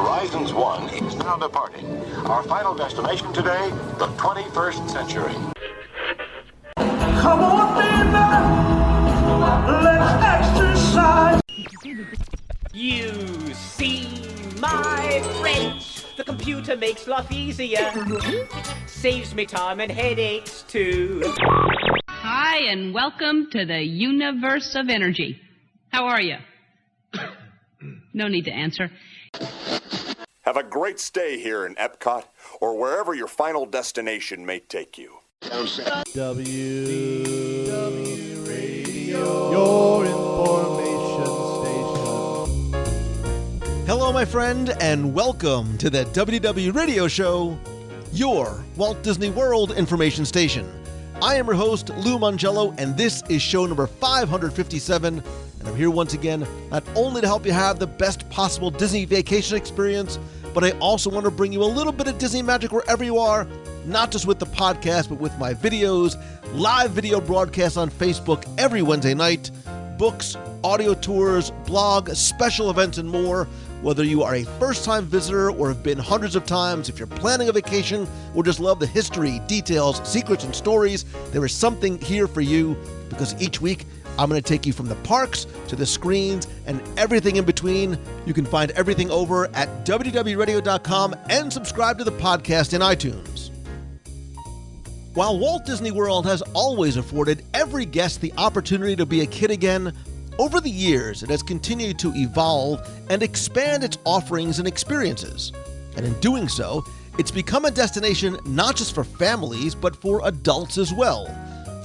Horizons 1 is now departing. Our final destination today, the 21st century. Come on, baby, let's exercise. You see, my friends, the computer makes life easier. Saves me time and headaches, too. Hi, and welcome to the universe of energy. How are you? No need to answer. Have a great stay here in Epcot or wherever your final destination may take you. WDW Radio, your information station. Hello, my friend, and welcome to the WDW Radio Show, your Walt Disney World information station. I am your host, Lou Mangello, and this is show number 557, and I'm here once again not only to help you have the best possible Disney vacation experience, but I also want to bring you a little bit of Disney magic wherever you are, not just with the podcast, but with my videos, live video broadcasts on Facebook every Wednesday night, books, audio tours, blog, special events, and more. Whether you are a first-time visitor or have been hundreds of times, if you're planning a vacation or just love the history, details, secrets, and stories, there is something here for you, because each week I'm going to take you from the parks to the screens and everything in between. You can find everything over at WDWRadio.com and subscribe to the podcast in iTunes. While Walt Disney World has always afforded every guest the opportunity to be a kid again, over the years it has continued to evolve and expand its offerings and experiences. And in doing so, it's become a destination not just for families, but for adults as well.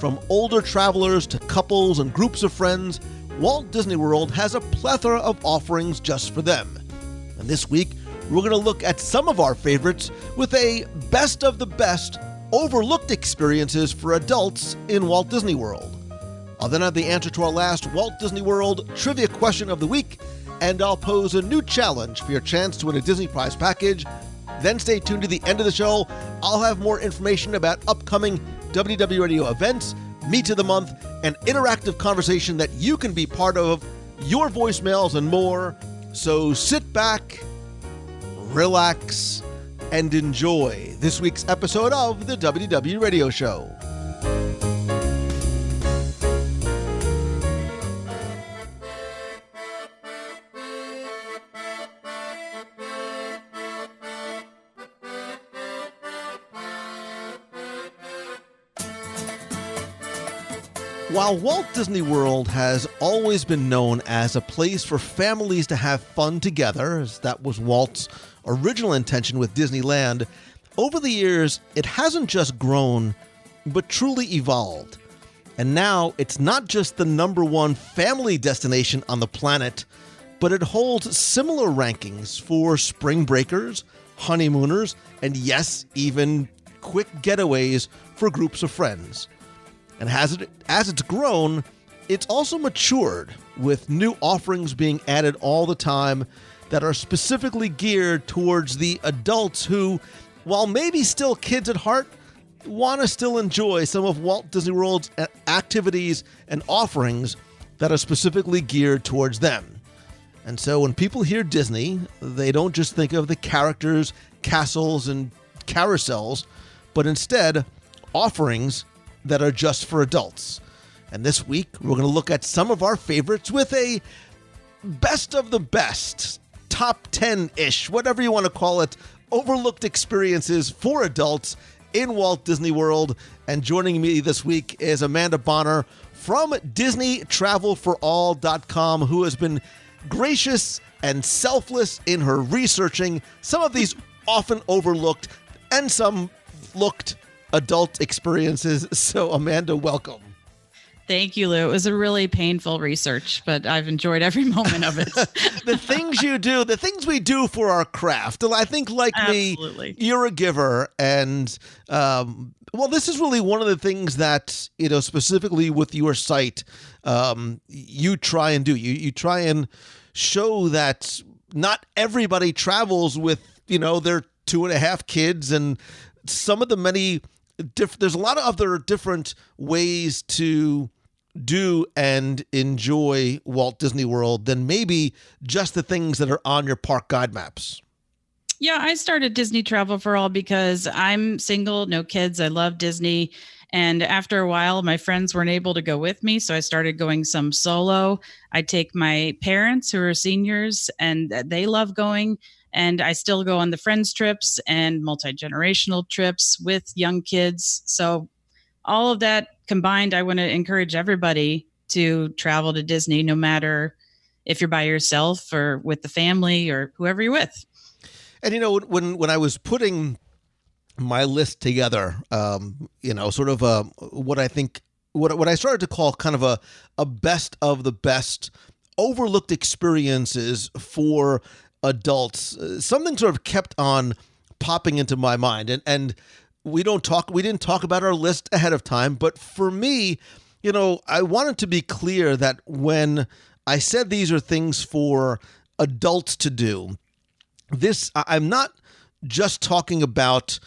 From older travelers to couples and groups of friends, Walt Disney World has a plethora of offerings just for them. And this week, we're going to look at some of our favorites with a best of the best overlooked experiences for adults in Walt Disney World. I'll then have the answer to our last Walt Disney World trivia question of the week, and I'll pose a new challenge for your chance to win a Disney Prize package. Then stay tuned to the end of the show. I'll have more information about upcoming WDW Radio events, Meet of the Month, and interactive conversation that you can be part of, your voicemails, and more. So sit back, relax, and enjoy this week's episode of the WDW Radio Show. While Walt Disney World has always been known as a place for families to have fun together, as that was Walt's original intention with Disneyland, over the years it hasn't just grown, but truly evolved. And now it's not just the number one family destination on the planet, but it holds similar rankings for spring breakers, honeymooners, and yes, even quick getaways for groups of friends. And as it's grown, it's also matured, with new offerings being added all the time that are specifically geared towards the adults who, while maybe still kids at heart, want to still enjoy some of Walt Disney World's activities and offerings that are specifically geared towards them. And so when people hear Disney, they don't just think of the characters, castles, and carousels, but instead offerings that are just for adults. And this week, we're going to look at some of our favorites with a best of the best, top 10-ish, whatever you want to call it, overlooked experiences for adults in Walt Disney World. And joining me this week is Amanda Bonner from DisneyTravelForAll.com, who has been gracious and selfless in her researching some of these often overlooked and some looked adult experiences. So Amanda, welcome. Thank you, Lou. It was a really painful research, but I've enjoyed every moment of it. The things you do, the things we do for our craft. I think, like Absolutely. me, you're a giver. And, well, this is really one of the things that, specifically with your site, you try and do. You try and show that not everybody travels with, their 2.5 kids, and some of the many there's a lot of other different ways to do and enjoy Walt Disney World than maybe just the things that are on your park guide maps. Yeah, I started Disney Travel for All because I'm single, no kids. I love Disney. And after a while, my friends weren't able to go with me. So I started going some solo. I take my parents who are seniors and they love going. And I still go on the friends trips and multi-generational trips with young kids. So all of that combined, I want to encourage everybody to travel to Disney, no matter if you're by yourself or with the family or whoever you're with. And when I was putting my list together, sort of what I think, what I started to call kind of a best of the best overlooked experiences for adults, something sort of kept on popping into my mind. And we didn't talk about our list ahead of time, but for me, I wanted to be clear that when I said these are things for adults to do, I'm not just talking about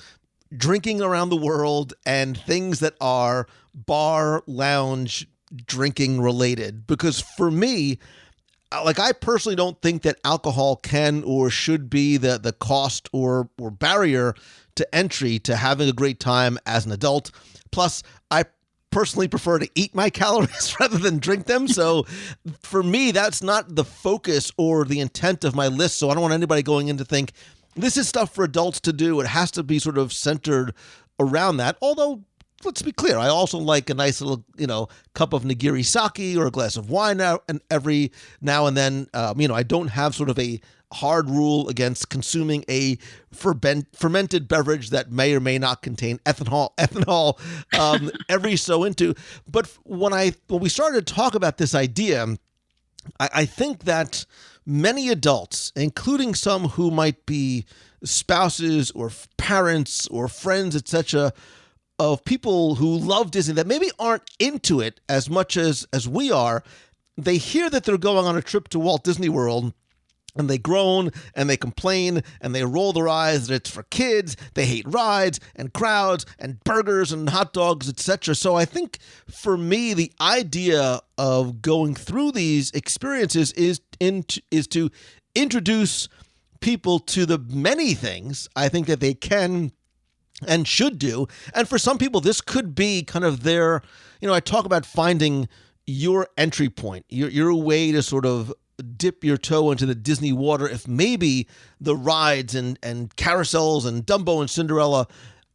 drinking around the world and things that are bar, lounge, drinking related. Because for me, I personally don't think that alcohol can or should be the cost or barrier to entry to having a great time as an adult. Plus, I personally prefer to eat my calories rather than drink them. So for me, that's not the focus or the intent of my list. So I don't want anybody going in to think this is stuff for adults to do. It has to be sort of centered around that. Although, let's be clear, I also like a nice little, cup of nigiri sake or a glass of wine every now and then. I don't have sort of a hard rule against consuming a fermented beverage that may or may not contain ethanol every so into. But when we started to talk about this idea, I think that many adults, including some who might be spouses or parents or friends, etc., of people who love Disney that maybe aren't into it as much as we are, they hear that they're going on a trip to Walt Disney World and they groan and they complain and they roll their eyes that it's for kids. They hate rides and crowds and burgers and hot dogs, etc. So I think for me, the idea of going through these experiences is to introduce people to the many things I think that they can and should do. And for some people, this could be kind of their, I talk about finding your entry point, your way to sort of dip your toe into the Disney water if maybe the rides and carousels and Dumbo and Cinderella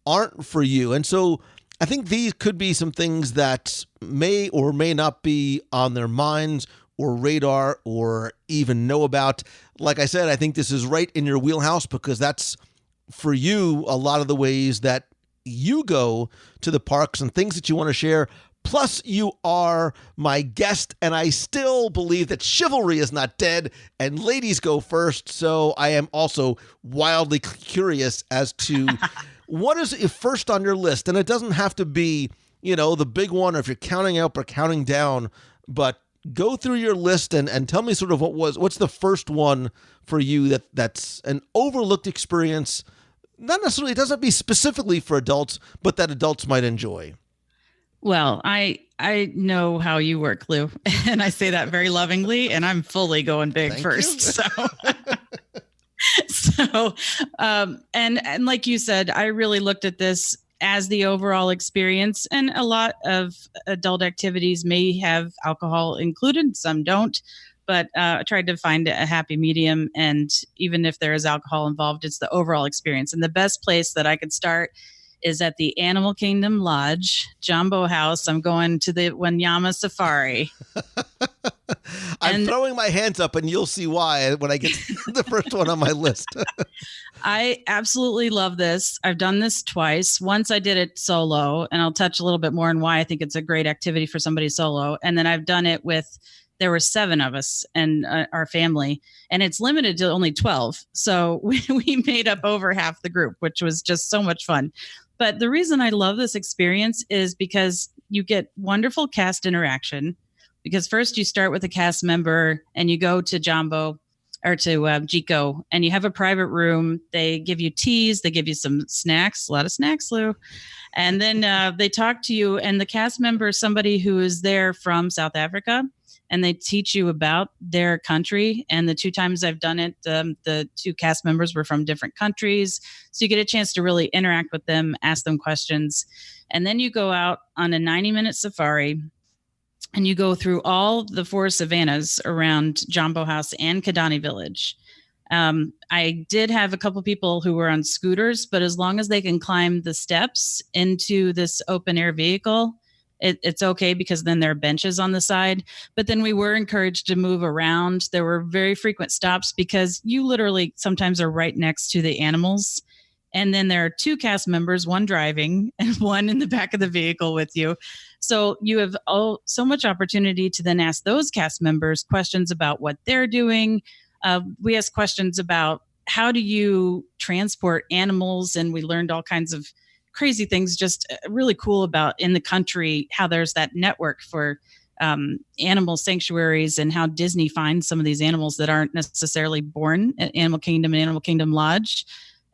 aren't for you. And so I think these could be some things that may or may not be on their minds or radar or even know about. Like I said, I think this is right in your wheelhouse because that's, for you, a lot of the ways that you go to the parks and things that you want to share. Plus, you are my guest, and I still believe that chivalry is not dead, and ladies go first. So I am also wildly curious as to what is first on your list. And it doesn't have to be, the big one, or if you're counting up or counting down, but go through your list and tell me sort of what's the first one for you that's an overlooked experience. Not necessarily, it doesn't be specifically for adults, but that adults might enjoy. Well, I know how you work, Lou, and I say that very lovingly, and I'm fully going big Thank first. You. And like you said, I really looked at this as the overall experience, and a lot of adult activities may have alcohol included, some don't. But I tried to find a happy medium. And even if there is alcohol involved, it's the overall experience. And the best place that I could start is at the Animal Kingdom Lodge, Jumbo House. I'm going to the Wanyama Safari. I'm throwing my hands up and you'll see why when I get the first one on my list. I absolutely love this. I've done this twice. Once I did it solo, and I'll touch a little bit more on why I think it's a great activity for somebody solo. And then I've done it there were 7 of us and our family, and it's limited to only 12. So we made up over half the group, which was just so much fun. But the reason I love this experience is because you get wonderful cast interaction. Because first you start with a cast member and you go to Jumbo or to Jico, and you have a private room. They give you teas. They give you some snacks, a lot of snacks, Lou. And then they talk to you, and the cast member is somebody who is there from South Africa. and they teach you about their country. And the 2 times I've done it, the 2 cast members were from different countries. So you get a chance to really interact with them, ask them questions. And then you go out on a 90-minute safari and you go through all the 4 savannas around Jambo House and Kidani Village. I did have a couple people who were on scooters, but as long as they can climb the steps into this open air vehicle, it's okay, because then there are benches on the side. But then we were encouraged to move around. There were very frequent stops because you literally sometimes are right next to the animals. And then there are 2 cast members, one driving and one in the back of the vehicle with you. So you have so much opportunity to then ask those cast members questions about what they're doing. We asked questions about how do you transport animals, and we learned all kinds of crazy things, just really cool about in the country, how there's that network for animal sanctuaries and how Disney finds some of these animals that aren't necessarily born at Animal Kingdom and Animal Kingdom Lodge.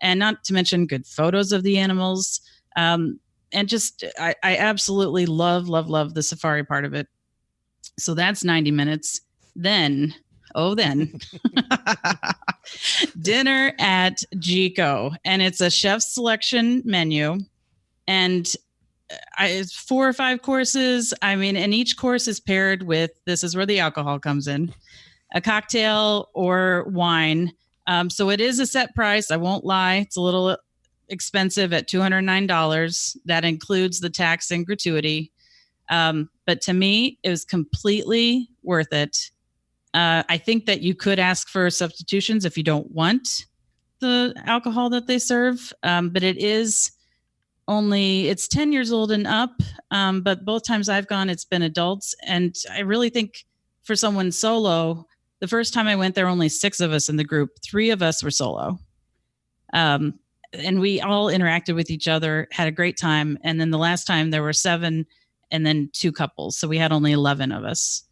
And not to mention good photos of the animals. And just, I absolutely love the safari part of it. So that's 90 minutes. Then dinner at Jico, and it's a chef's selection menu, and it's 4 or 5 courses. I mean, and each course is paired with, this is where the alcohol comes in, a cocktail or wine. So it is a set price. I won't lie. It's a little expensive at $209. That includes the tax and gratuity. But to me, it was completely worth it. I think that you could ask for substitutions if you don't want the alcohol that they serve. But it's 10 years old and up. But both times I've gone, it's been adults. And I really think for someone solo, the first time I went, there were only 6 of us in the group. 3 of us were solo. And we all interacted with each other, had a great time. And then the last time there were 7 and then 2 couples. So we had only 11 of us.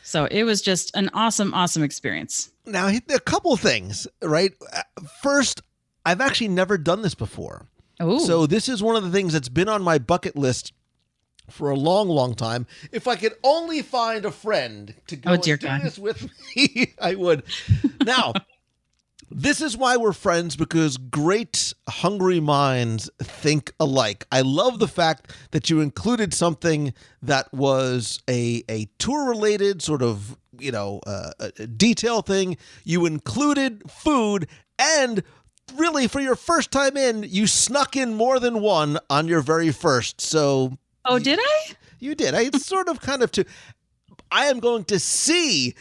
So it was just an awesome, awesome experience. Now, a couple of things, right? First, I've actually never done this before. Ooh. So this is one of the things that's been on my bucket list for a long, long time. If I could only find a friend to go and do this with me, I would. Now, this is why we're friends, because great hungry minds think alike. I love the fact that you included something that was a tour-related sort of, a detail thing. You included food, and really, for your first time in, you snuck in more than one on your very first. So... Oh, did I? You did. It's sort of kind of I am going to see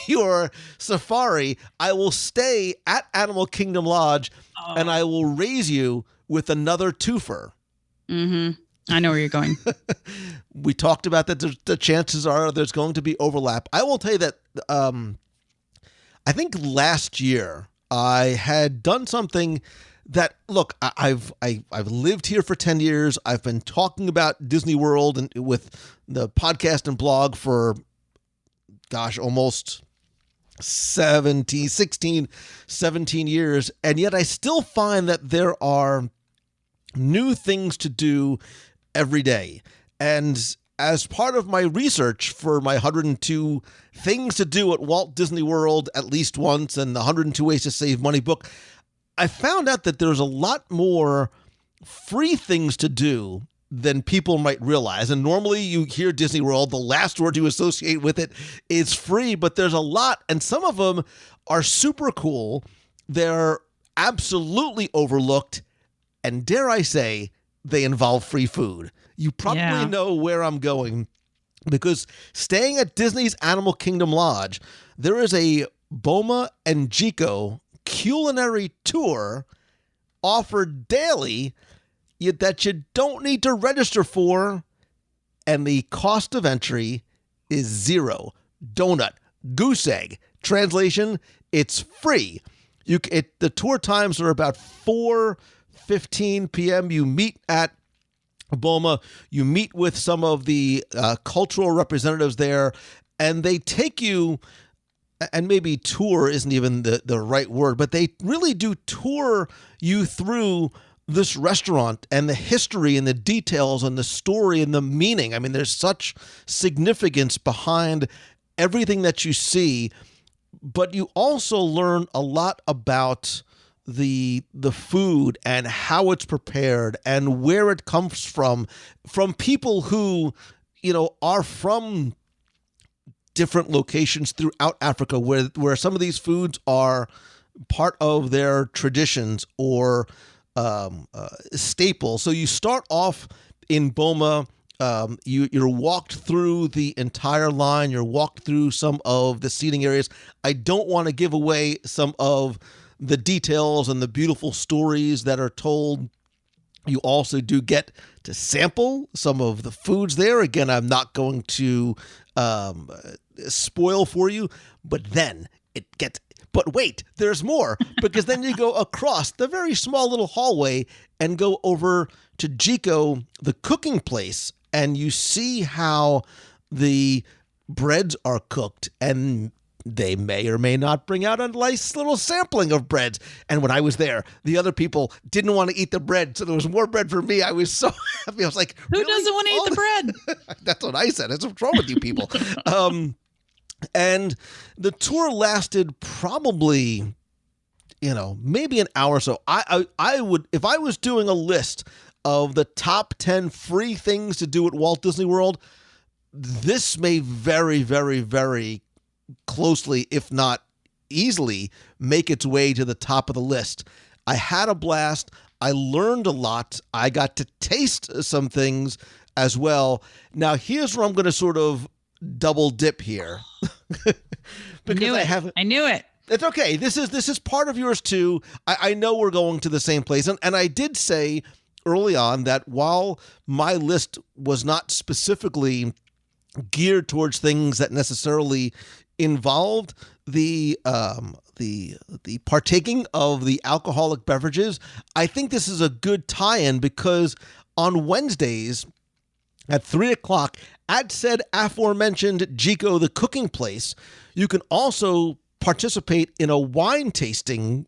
your safari. I will stay at Animal Kingdom Lodge, and I will raise you with another twofer. Mm-hmm. I know where you're going. We talked about that. The chances are there's going to be overlap. I will tell you that I think last year I had done something that, look, I've lived here for 10 years. I've been talking about Disney World and with the podcast and blog for, almost 17 years. And yet I still find that there are new things to do every day. And as part of my research for my 102 things to do at Walt Disney World at least once and the 102 Ways to Save Money book, I found out that there's a lot more free things to do than people might realize. And normally you hear Disney World, the last word you associate with it is free, but there's a lot, and some of them are super cool. They're absolutely overlooked, and dare I say, they involve free food. You probably know where I'm going, because staying at Disney's Animal Kingdom Lodge, there is a Boma and Jico culinary tour offered daily that you don't need to register for, and the cost of entry is $0. Donut, goose egg. Translation, it's free. The tour times are about 4:15 p.m. You meet at Boma. You meet with some of the cultural representatives there, and they take you, and maybe tour isn't even the right word, but they really do tour you through this restaurant and the history and the details and the story and the meaning. I mean, there's such significance behind everything that you see, but you also learn a lot about the food and how it's prepared and where it comes from people who, are from different locations throughout Africa where some of these foods are part of their traditions or staples. So you start off in Boma. You're walked through the entire line. You're walked through some of the seating areas. I don't want to give away some of the details and the beautiful stories that are told. You also do get to sample some of the foods there. Again, I'm not going to spoil for you, but then it gets... But wait, there's more, because then you go across the very small little hallway and go over to Jiko, the cooking place, and you see how the breads are cooked, and they may or may not bring out a nice little sampling of breads. And when I was there, the other people didn't want to eat the bread, so there was more bread for me. I was so happy. I was like, who really? doesn't want to eat the bread? That's what I said. That's what's wrong with you people. And the tour lasted probably, maybe an hour or so. I would, if I was doing a list of the top 10 free things to do at Walt Disney World, this may very, very, very closely, if not easily, make its way to the top of the list. I had a blast. I learned a lot. I got to taste some things as well. Now, here's where I'm going to sort of double dip here. I knew it. It's okay. This is part of yours too. I know we're going to the same place. And I did say early on that while my list was not specifically geared towards things that necessarily involved the partaking of the alcoholic beverages, I think this is a good tie-in because on Wednesdays at 3:00 at said aforementioned Jiko, the cooking place, you can also participate in a wine tasting,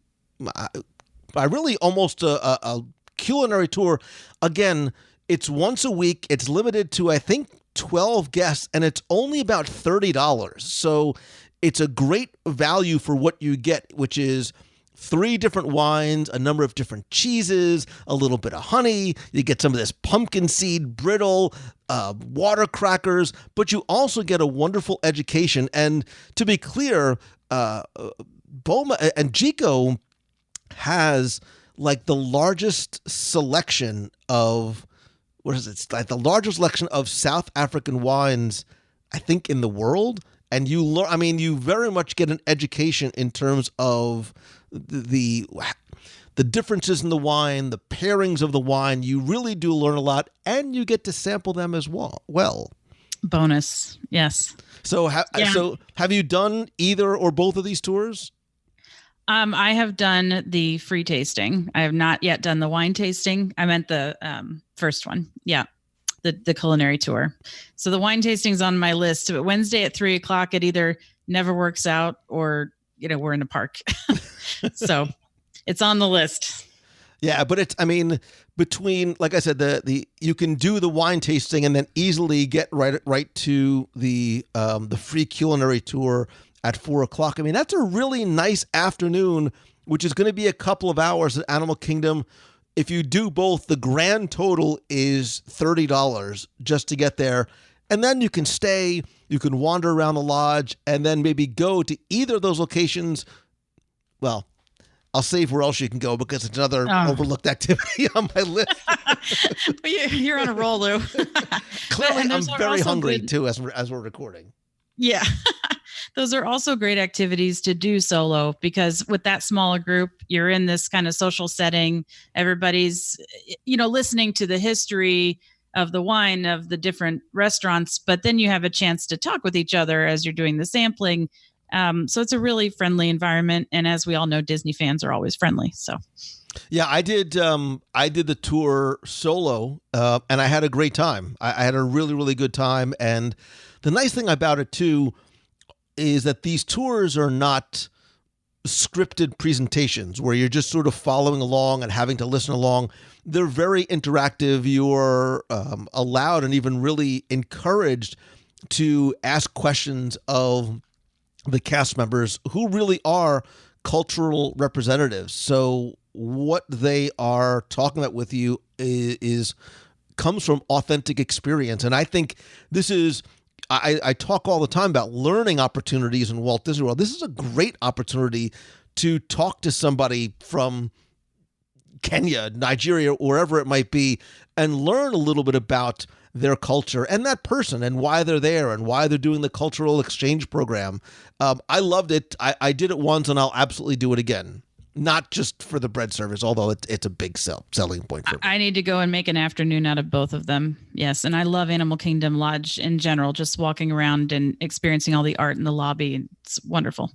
really almost a culinary tour. Again, it's once a week. It's limited to, I think, 12 guests, and it's only about $30. So it's a great value for what you get, which is 3 different wines, a number of different cheeses, a little bit of honey. You get some of this pumpkin seed brittle, water crackers, but you also get a wonderful education. And to be clear, Boma and Jiko has like the largest selection of, like the largest selection of South African wines, I think, in the world. And you learn, you very much get an education in terms of the differences in the wine, the pairings of the wine. You really do learn a lot, and you get to sample them as well. Bonus, yes. So have you done either or both of these tours? I have done the free tasting. I have not yet done the wine tasting. I meant the first one. Yeah. The culinary tour. So the wine tasting's on my list. But Wednesday at 3:00, it either never works out or, we're in a park. So it's on the list. Yeah, but it's, between, like I said, the you can do the wine tasting and then easily get right to the free culinary tour at 4:00. That's a really nice afternoon, which is going to be a couple of hours at Animal Kingdom. If you do both, the grand total is $30 just to get there. And then you can stay, you can wander around the lodge, and then maybe go to either of those locations. Well, I'll save where else you can go because it's another overlooked activity on my list. You're on a roll, Lou. Clearly, I'm very hungry, too, as we're recording. Yeah. Those are also great activities to do solo because with that smaller group, you're in this kind of social setting. Everybody's, listening to the history of the wine of the different restaurants, but then you have a chance to talk with each other as you're doing the sampling. So it's a really friendly environment. And as we all know, Disney fans are always friendly. So. Yeah, I did the tour solo, and I had a great time. I had a really, really good time. And the nice thing about it, too, is that these tours are not scripted presentations where you're just sort of following along and having to listen along. They're very interactive. You're allowed and even really encouraged to ask questions of the cast members who really are cultural representatives. So what they are talking about with you is comes from authentic experience. And I think this is, I talk all the time about learning opportunities in Walt Disney World. This is a great opportunity to talk to somebody from Kenya, Nigeria, wherever it might be, and learn a little bit about their culture and that person and why they're there and why they're doing the cultural exchange program. I loved it. I did it once and I'll absolutely do it again. Not just for the bread service, although it's a big selling point for me. I need to go and make an afternoon out of both of them. Yes. And I love Animal Kingdom Lodge in general, just walking around and experiencing all the art in the lobby. It's wonderful.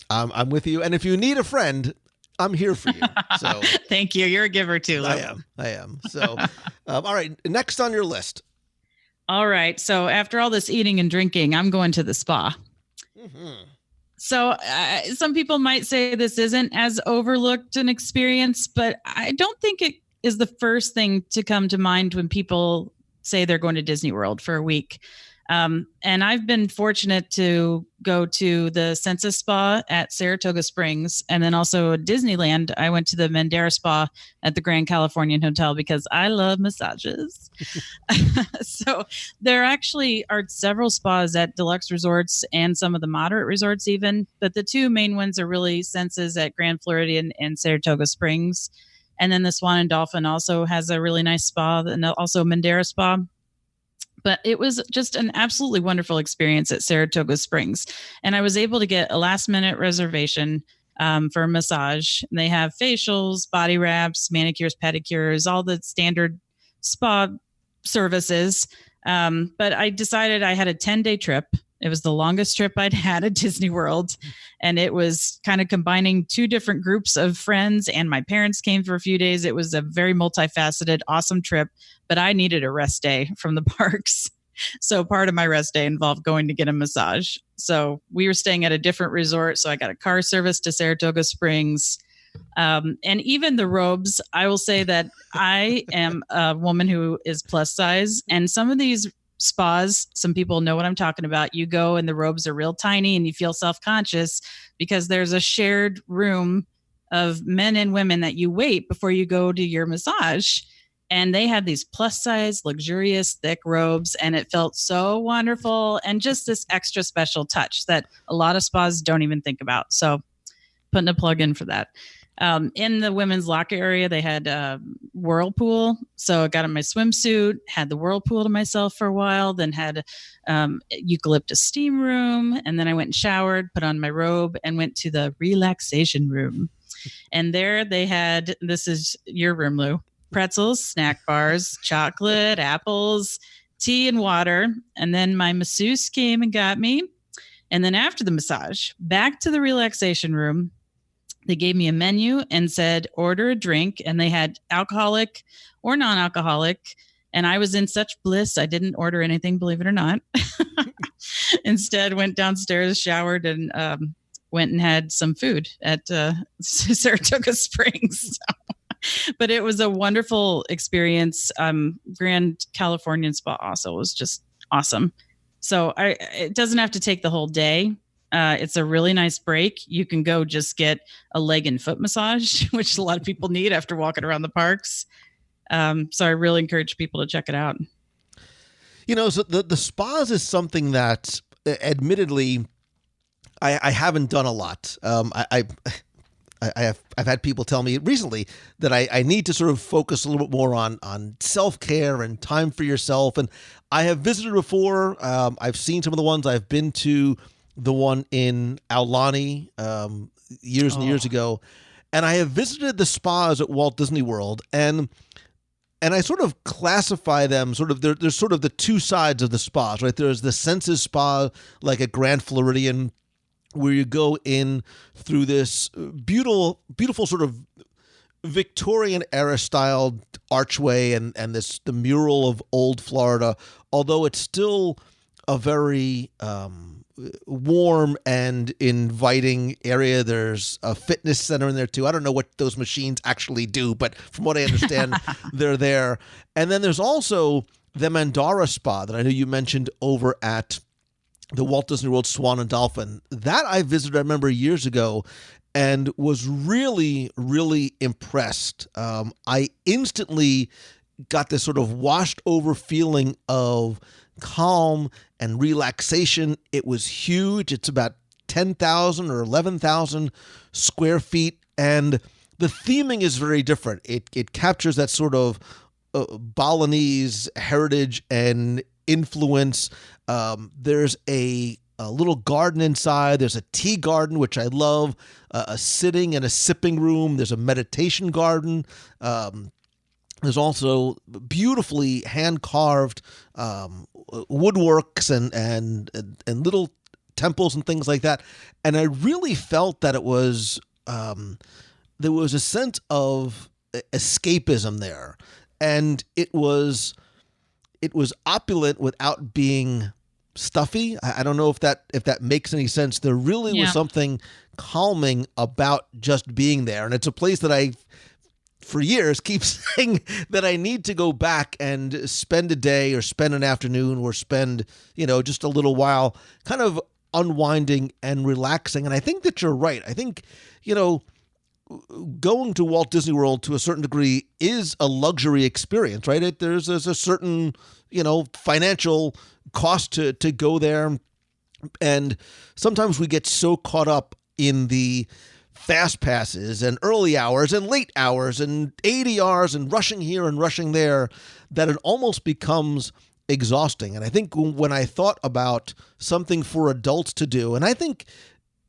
I'm with you. And if you need a friend, I'm here for you. So thank you. You're a giver too, Lou. I am. So, all right. Next on your list. All right. So after all this eating and drinking, I'm going to the spa. Mm-hmm. So some people might say this isn't as overlooked an experience, but I don't think it is the first thing to come to mind when people say they're going to Disney World for a week. And I've been fortunate to go to the Senses Spa at Saratoga Springs, and then also Disneyland. I went to the Mandara Spa at the Grand Californian Hotel because I love massages. So there actually are several spas at deluxe resorts and some of the moderate resorts even, but the two main ones are really Senses at Grand Floridian and Saratoga Springs. And then the Swan and Dolphin also has a really nice spa, and also Mandara Spa. But it was just an absolutely wonderful experience at Saratoga Springs. And I was able to get a last minute reservation for a massage. They have facials, body wraps, manicures, pedicures, all the standard spa services. But I decided I had a 10-day trip. It was the longest trip I'd had at Disney World. And it was kind of combining two different groups of friends, and my parents came for a few days. It was a very multifaceted, awesome trip, but I needed a rest day from the parks. So part of my rest day involved going to get a massage. So we were staying at a different resort. So I got a car service to Saratoga Springs. And even the robes, I will say that I am a woman who is plus size, and some of these spas, some people know what I'm talking about. You go and the robes are real tiny and you feel self-conscious because there's a shared room of men and women that you wait before you go to your massage. And they had these plus size, luxurious, thick robes, and it felt so wonderful. And just this extra special touch that a lot of spas don't even think about. So putting a plug in for that. In the women's locker area, they had a whirlpool. So I got in my swimsuit, had the whirlpool to myself for a while, then had eucalyptus steam room. And then I went and showered, put on my robe, and went to the relaxation room. And there they had, this is your room, Lou, pretzels, snack bars, chocolate, apples, tea, and water. And then my masseuse came and got me. And then after the massage, back to the relaxation room. They gave me a menu and said, order a drink. And they had alcoholic or non-alcoholic. And I was in such bliss, I didn't order anything, believe it or not. Instead, went downstairs, showered, and went and had some food at Saratoga Springs. But it was a wonderful experience. Grand Californian Spa also was just awesome. So it doesn't have to take the whole day. It's a really nice break. You can go just get a leg and foot massage, which a lot of people need after walking around the parks. So I really encourage people to check it out. You know, so the spas is something that, admittedly, I haven't done a lot. I've had people tell me recently that I need to sort of focus a little bit more on self-care and time for yourself. And I have visited before. I've seen some of the ones. I've been to the one in Aulani years and years ago. And I have visited the spas at Walt Disney World. And I sort of classify them sort of, there's sort of the two sides of the spas, right? There's the Senses Spa, like at Grand Floridian, where you go in through this beautiful sort of Victorian era styled archway and the mural of old Florida, although it's still a very warm and inviting area. There's a fitness center in there too. I don't know what those machines actually do, but from what I understand, they're there. And then there's also the Mandara Spa that I know you mentioned over at the Walt Disney World Swan and Dolphin. That I visited, I remember, years ago, and was really, really impressed. I instantly got this sort of washed over feeling of calm and relaxation. It was huge. It's about 10,000 or 11,000 square feet. And the theming is very different. It captures that sort of Balinese heritage and influence. There's a little garden inside. There's a tea garden, which I love, a sitting and a sipping room. There's a meditation garden. There's also beautifully hand-carved woodworks and little temples and things like that. And I really felt that it was there was a sense of escapism there, and it was opulent without being stuffy. I don't know if that makes any sense. There really was something calming about just being there, and it's a place that I, for years, keep saying that I need to go back and spend a day or spend an afternoon or spend, just a little while kind of unwinding and relaxing. And I think that you're right. I think, going to Walt Disney World to a certain degree is a luxury experience, right? There's a certain, financial cost to go there. And sometimes we get so caught up in the fast passes and early hours and late hours and ADRs and rushing here and rushing there that it almost becomes exhausting. And I think when I thought about something for adults to do, and I think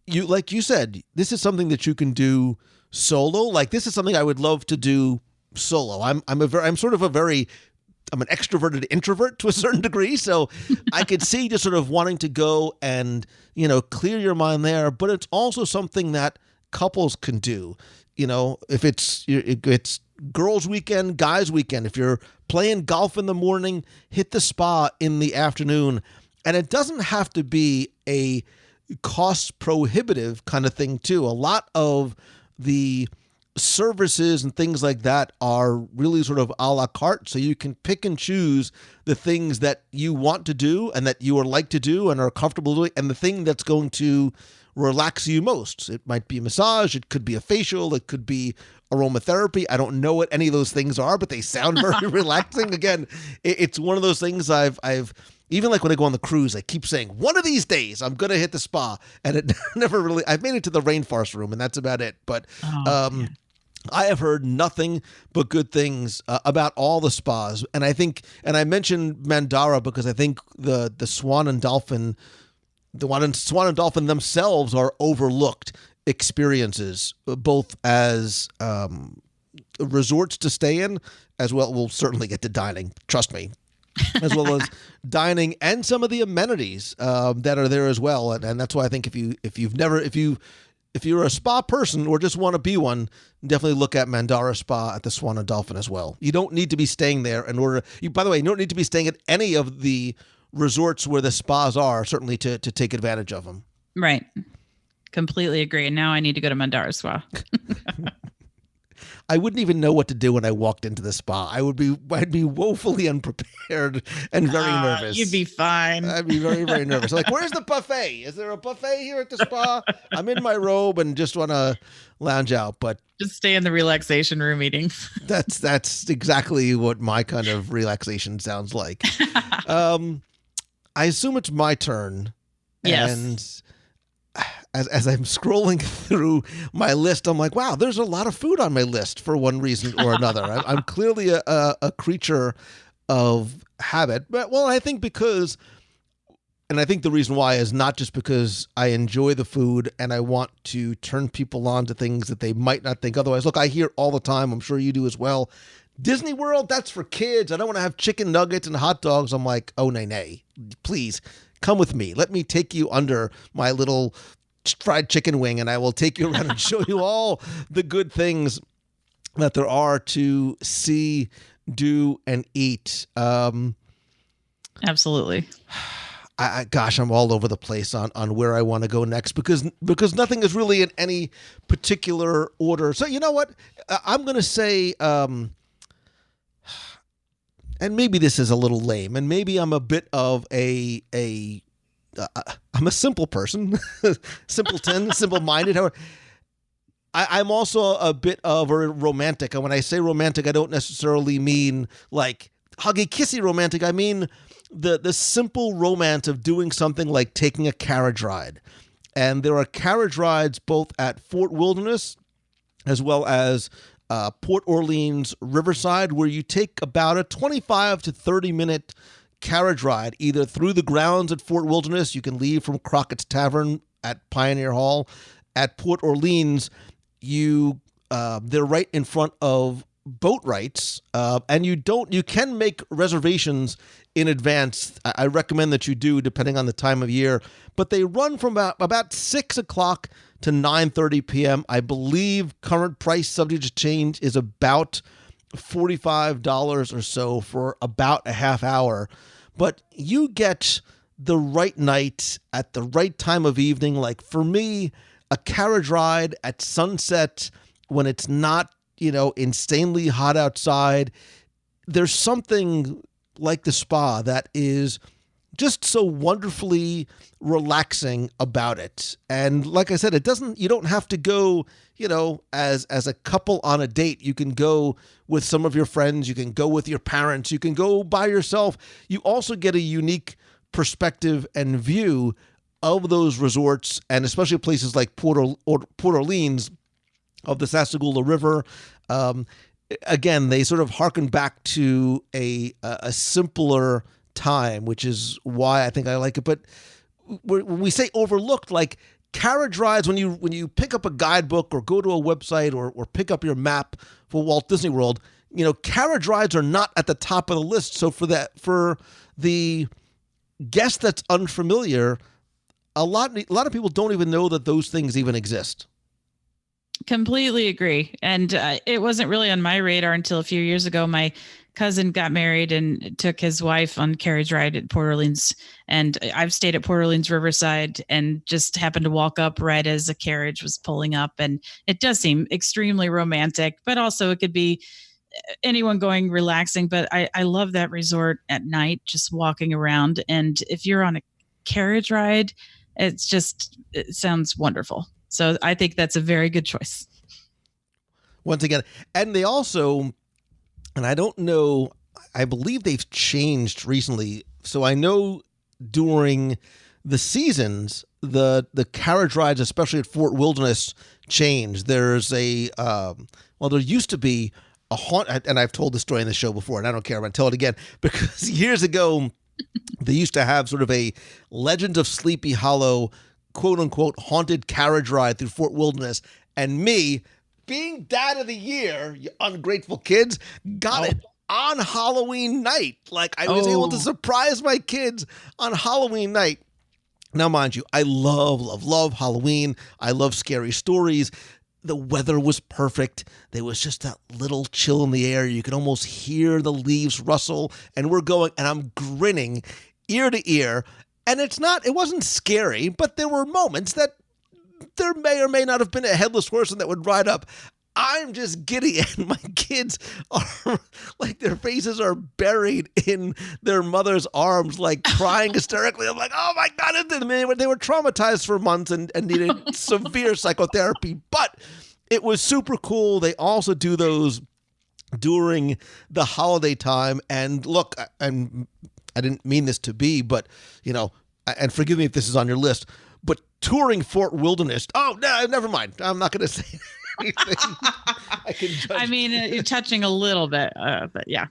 like you said, this is something that you can do solo. Like, this is something I would love to do solo. I'm an extroverted introvert to a certain degree, so I could see just sort of wanting to go and, clear your mind there. But it's also something that couples can do. If it's girls' weekend, guys' weekend, if you're playing golf in the morning, hit the spa in the afternoon. And it doesn't have to be a cost prohibitive kind of thing too. A lot of the services and things like that are really sort of a la carte, so you can pick and choose the things that you want to do and that you are like to do and are comfortable doing, and the thing that's going to relax you most. It might be a massage, it could be a facial, it could be aromatherapy. I don't know what any of those things are, but they sound very relaxing. Again, it's one of those things I've even like when I go on the cruise, I keep saying, one of these days I'm going to hit the spa. And it never really, I've made it to the rainforest room and that's about it. But I have heard nothing but good things about all the spas. And I think, and I mentioned Mandara because I think the Swan and Dolphin, Swan and Dolphin themselves are overlooked experiences, both as resorts to stay in, as well. We'll certainly get to dining, trust me, as well as dining and some of the amenities that are there as well. And that's why I think if you're a spa person or just want to be one, definitely look at Mandara Spa at the Swan and Dolphin as well. You don't need to be staying there in order. By the way, you don't need to be staying at any of the resorts where the spas are, certainly to take advantage of them. Right. Completely agree. And now I need to go to Mandara Spa. I wouldn't even know what to do when I walked into the spa. I'd be woefully unprepared and very nervous. You'd be fine. I'd be very, very nervous. Like, where's the buffet? Is there a buffet here at the spa? I'm in my robe and just want to lounge out, but just stay in the relaxation room eating. That's exactly what my kind of relaxation sounds like. I assume it's my turn. Yes. And as I'm scrolling through my list, I'm like, wow, there's a lot of food on my list for one reason or another. I'm clearly a creature of habit. But, well, I think because, and I think the reason why is not just because I enjoy the food and I want to turn people on to things that they might not think otherwise. Look, I hear all the time, I'm sure you do as well, Disney World, that's for kids. I don't want to have chicken nuggets and hot dogs. I'm like, oh, nay, please come with me. Let me take you under my little fried chicken wing and I will take you around and show you all the good things that there are to see, do, and eat. Absolutely. gosh, I'm all over the place on where I want to go next because nothing is really in any particular order. So you know what? I'm going to say, and maybe this is a little lame, and maybe I'm a bit of I'm a simple person, simpleton, simple-minded. However, I'm also a bit of a romantic. And when I say romantic, I don't necessarily mean like huggy, kissy romantic. I mean the simple romance of doing something like taking a carriage ride. And there are carriage rides both at Fort Wilderness as well as Port Orleans Riverside, where you take about a 25 to 30-minute carriage ride, either through the grounds at Fort Wilderness. You can leave from Crockett's Tavern at Pioneer Hall. At Port Orleans, they're right in front of Boatwright's, and you can make reservations in advance. I recommend that you do, depending on the time of year. But they run from about 6 o'clock to 9:30 p.m. I believe current price, subject to change, is about $45 or so for about a half hour. But you get the right night at the right time of evening. Like for me, a carriage ride at sunset when it's not, insanely hot outside. There's something like the spa that is just so wonderfully relaxing about it. And like I said, you don't have to go, as a couple on a date. You can go with some of your friends. You can go with your parents. You can go by yourself. You also get a unique perspective and view of those resorts, and especially places like Port Orleans, of the Sassagoula River. Again, they sort of harken back to a simpler time, which is why I think I like it. But when we say overlooked, like carriage rides, when you pick up a guidebook or go to a website or pick up your map for Walt Disney World, carriage rides are not at the top of the list. So for the guest that's unfamiliar, a lot of people don't even know that those things even exist. Completely agree. And it wasn't really on my radar until a few years ago. My cousin got married and took his wife on carriage ride at Port Orleans. And I've stayed at Port Orleans Riverside and just happened to walk up right as the carriage was pulling up. And it does seem extremely romantic, but also it could be anyone going relaxing. But I love that resort at night, just walking around. And if you're on a carriage ride, it sounds wonderful. So I think that's a very good choice. Once again, and they also, and I don't know, I believe they've changed recently. So I know during the seasons, the carriage rides, especially at Fort Wilderness, change. There's there used to be a haunt, and I've told the story in the show before, and I don't care, I'm going to tell it again, because years ago, they used to have sort of a Legends of Sleepy Hollow, quote unquote, haunted carriage ride through Fort Wilderness. And me, being dad of the year, you ungrateful kids, got it on Halloween night. Like I was able to surprise my kids on Halloween night. Now, mind you, I love Halloween. I love scary stories. The weather was perfect. There was just that little chill in the air. You could almost hear the leaves rustle. And we're going, and I'm grinning ear to ear. And it wasn't scary, but there were moments that there may or may not have been a headless horseman that would ride up. I'm just giddy, and my kids are like, their faces are buried in their mother's arms, like crying hysterically. I'm like, oh my God, they were traumatized for months and needed severe psychotherapy, but it was super cool. They also do those during the holiday time. And look, I didn't mean this to be, but, and forgive me if this is on your list, but touring Fort Wilderness. Oh, no, never mind. I'm not going to say anything. I can judge. I mean, you're touching a little bit, but yeah.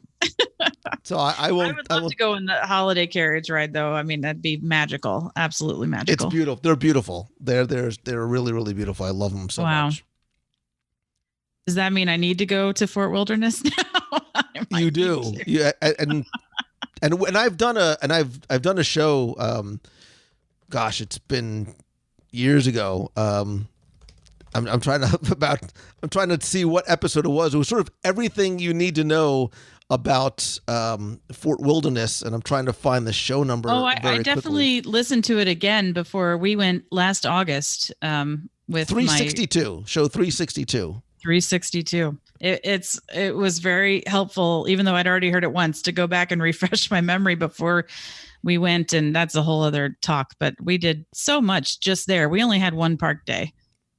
So I won't. I would love to go in the holiday carriage ride, though. I mean, that'd be magical. Absolutely magical. It's beautiful. They're beautiful. They're really, really beautiful. I love them so much. Does that mean I need to go to Fort Wilderness now? You do. And I've done a show. Gosh, it's been years ago. I'm trying to see what episode it was. It was sort of everything you need to know about Fort Wilderness, and I'm trying to find the show number. Oh, I very definitely quickly. listened to it again before we went last August with 362, show 362. 362. It was very helpful, even though I'd already heard it once, to go back and refresh my memory before we went, and that's a whole other talk. But we did so much just there. We only had one park day,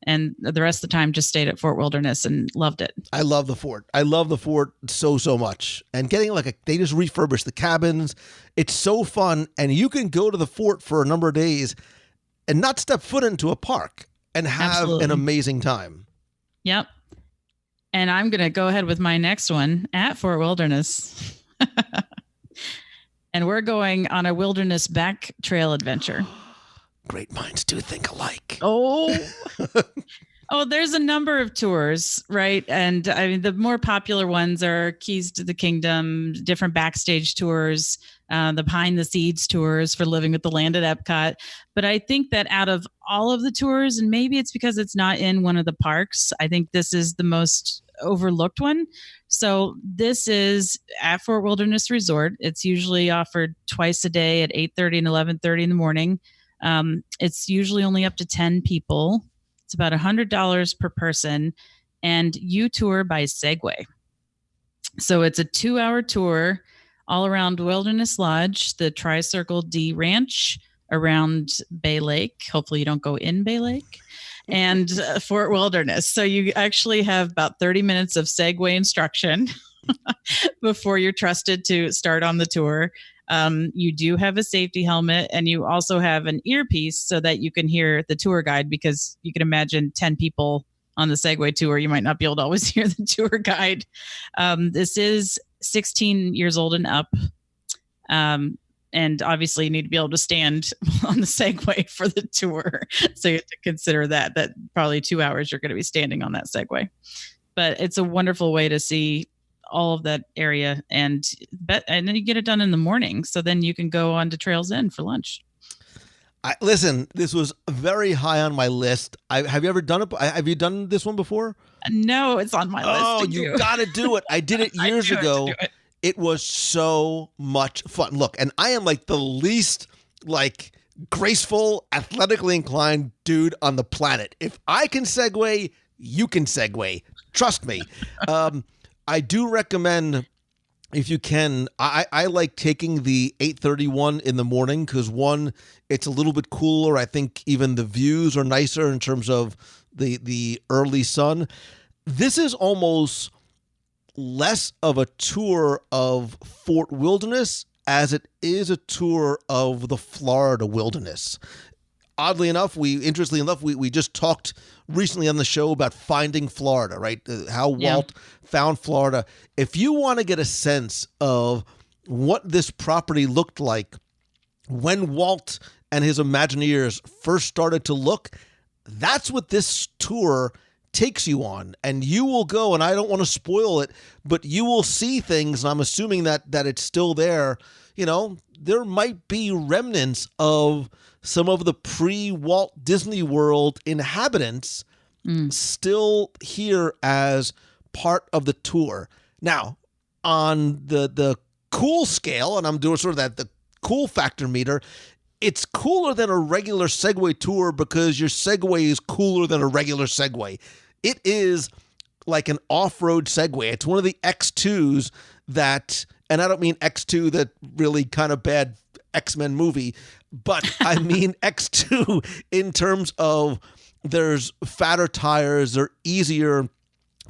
and the rest of the time just stayed at Fort Wilderness and loved it. I love the fort. I love the fort so much. And getting they just refurbished the cabins. It's so fun, and you can go to the fort for a number of days and not step foot into a park and have an amazing time. Yep. And I'm going to go ahead with my next one at Fort Wilderness. And we're going on a wilderness back trail adventure. Great minds do think alike. Oh, there's a number of tours, right? And I mean, the more popular ones are Keys to the Kingdom, different backstage tours, the behind the scenes tours for Living with the Land at Epcot. But I think that out of all of the tours, and maybe it's because it's not in one of the parks, I think this is the most overlooked one. So this is at Fort Wilderness Resort. It's usually offered twice a day at 8:30 and 11:30 in the morning. It's usually only up to 10 people. It's about $100 per person, and you tour by Segway. So it's a 2-hour tour all around Wilderness Lodge, the Tri-Circle D Ranch, around Bay Lake. Hopefully you don't go in Bay Lake, and Fort Wilderness. So you actually have about 30 minutes of Segway instruction before you're trusted to start on the tour. You do have a safety helmet, and you also have an earpiece so that you can hear the tour guide, because you can imagine 10 people on the Segway tour. You might not be able to always hear the tour guide. This is 16 years old and up. And obviously you need to be able to stand on the Segway for the tour. So you have to consider that probably 2 hours you're going to be standing on that Segway. But it's a wonderful way to see all of that area, and then you get it done in the morning. So then you can go on to Trails End for lunch. Listen, this was very high on my list. Have you ever done it? Have you done this one before? No, it's on my list. Oh, you got to do it. I did it years ago. It was so much fun. Look, and I am the least graceful, athletically inclined dude on the planet. If I can segue, you can segue. Trust me. I do recommend, if you can, I like taking the 8:31 in the morning because, one, it's a little bit cooler. I think even the views are nicer in terms of the early sun. This is almost less of a tour of Fort Wilderness as it is a tour of the Florida wilderness. Oddly enough, interestingly enough, we just talked recently on the show about finding Florida, right? How Walt found Florida. If you want to get a sense of what this property looked like when Walt and his Imagineers first started to look, that's what this tour takes you on. And you will go, and I don't want to spoil it, but you will see things, and I'm assuming that it's still there. There might be remnants of some of the pre-Walt Disney World inhabitants still here as part of the tour. Now, on the cool scale, and I'm doing sort of the cool factor meter, it's cooler than a regular Segway tour because your Segway is cooler than a regular Segway. It is like an off-road Segway. It's one of the X2s that, and I don't mean X2, that really kind of bad X-Men movie, but I mean X2 in terms of there's fatter tires, they're easier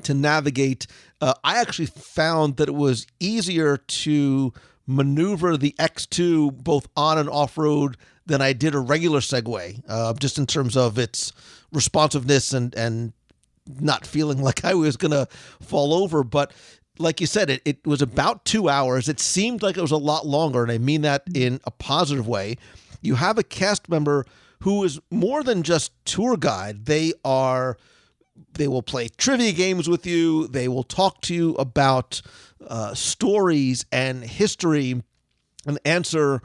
to navigate. I actually found that it was easier to maneuver the X2 both on and off-road than I did a regular Segway, just in terms of its responsiveness and not feeling like I was going to fall over. But like you said, it was about 2 hours. It seemed like it was a lot longer, and I mean that in a positive way. You have a cast member who is more than just tour guide. They will play trivia games with you. They will talk to you about stories and history and answer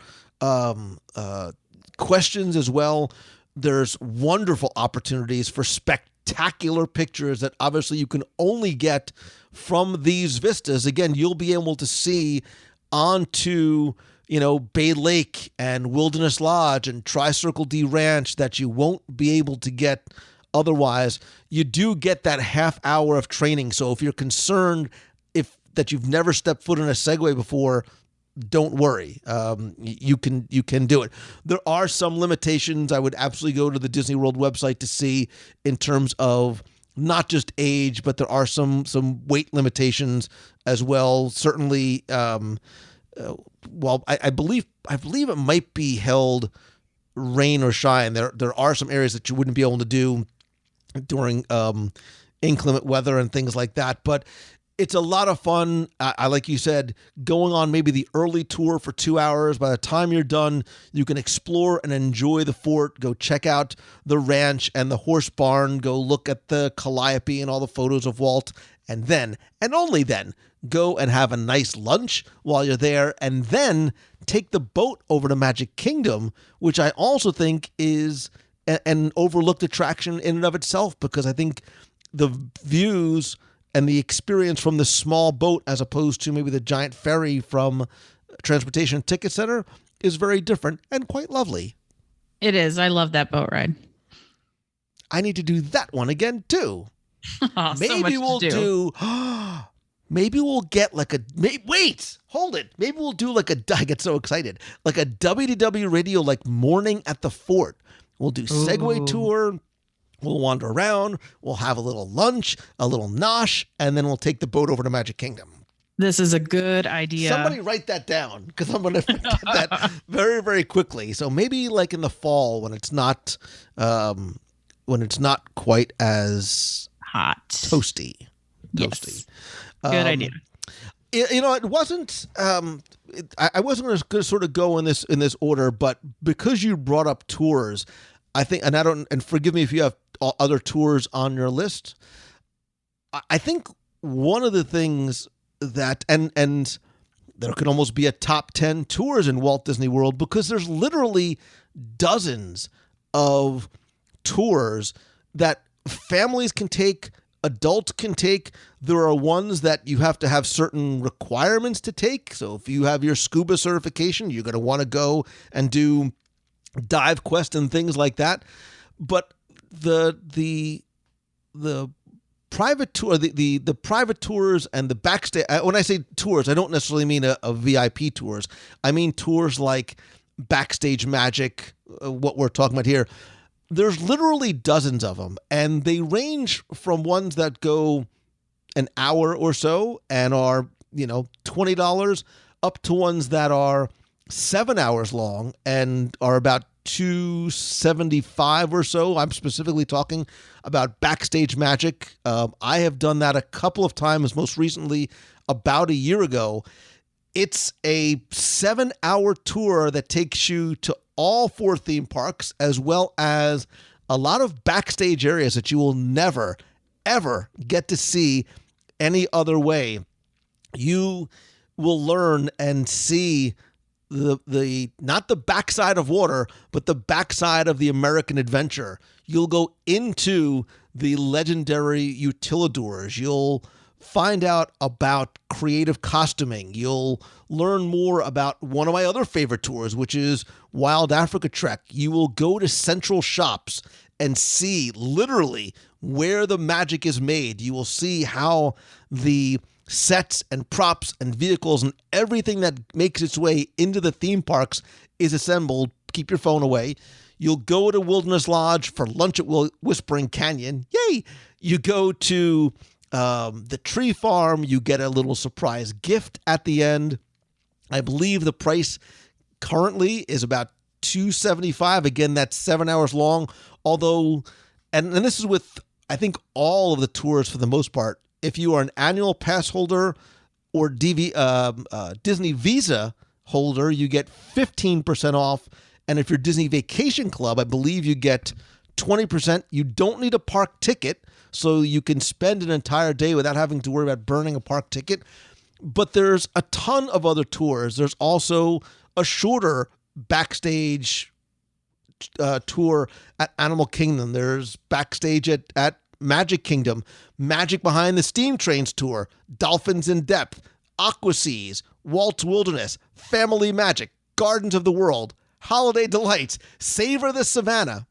questions as well. There's wonderful opportunities for spectacular spectacular pictures that obviously you can only get from these vistas. Again, you'll be able to see onto, Bay Lake and Wilderness Lodge and Tri-Circle D Ranch that you won't be able to get otherwise. You do get that half hour of training. So if you're concerned that you've never stepped foot in a Segway before, don't worry. You can do it. There are some limitations. I would absolutely go to the Disney World website to see in terms of not just age, but there are some weight limitations as well. Certainly, I believe it might be held rain or shine. There are some areas that you wouldn't be able to do during inclement weather and things like that. But it's a lot of fun. I like you said, going on maybe the early tour for 2 hours. By the time you're done, you can explore and enjoy the fort. Go check out the ranch and the horse barn. Go look at the calliope and all the photos of Walt. And then, and only then, go and have a nice lunch while you're there. And then take the boat over to Magic Kingdom, which I also think is an overlooked attraction in and of itself, because I think the views and the experience from the small boat as opposed to maybe the giant ferry from Transportation Ticket Center is very different and quite lovely. It is. I love that boat ride. I need to do that one again too. Oh, Maybe we'll do. Maybe we'll get like a. Wait, hold it. Maybe we'll do like a. I get so excited. Like a WDW radio, like morning at the fort. We'll do Segway tour. We'll wander around, we'll have a little lunch, a little nosh, and then we'll take the boat over to Magic Kingdom. This is a good idea. Somebody write that down, because I'm going to forget that very, very quickly. So maybe like in the fall when it's not quite as hot, toasty. Yes. Good idea. It wasn't. I wasn't going to sort of go in this order, but because you brought up tours, I think, and forgive me if you have other tours on your list. I think one of the things that, and there could almost be a top 10 tours in Walt Disney World, because there's literally dozens of tours that families can take, adults can take. There are ones that you have to have certain requirements to take. So if you have your scuba certification, you're going to want to go and do dive quest and things like that. But the private tour, the private tours and the backstage, when I say tours, I don't necessarily mean a VIP tours. I mean tours like Backstage Magic, what we're talking about here. There's literally dozens of them, and they range from ones that go an hour or so and are, $20 up to ones that are 7 hours long and are about $275 or so. I'm specifically talking about Backstage Magic. I have done that a couple of times, most recently about a year ago. It's a 7-hour tour that takes you to all 4 theme parks, as well as a lot of backstage areas that you will never, ever get to see any other way. You will learn and see the not the backside of water, but the backside of the American adventure. You'll go into the legendary utilidors. You'll find out about creative costuming. You'll learn more about one of my other favorite tours, which is Wild Africa Trek. You will go to Central Shops and see literally where the magic is made. You will see how the sets and props and vehicles and everything that makes its way into the theme parks is assembled. Keep your phone away. You'll go to Wilderness Lodge for lunch at Whispering Canyon. Yay! You go to the tree farm. You get a little surprise gift at the end. I believe the price currently is about $275. Again, that's 7 hours long. Although, and this is with, I think, all of the tours for the most part. If you are an annual pass holder or Disney Visa holder, you get 15% off. And if you're Disney Vacation Club, I believe you get 20%. You don't need a park ticket, so you can spend an entire day without having to worry about burning a park ticket. But there's a ton of other tours. There's also a shorter backstage tour at Animal Kingdom. There's backstage at Magic Kingdom, Magic Behind the Steam Trains Tour, Dolphins in Depth, Aquaseas, Walt's Wilderness, Family Magic, Gardens of the World, Holiday Delights, Savor the Savannah.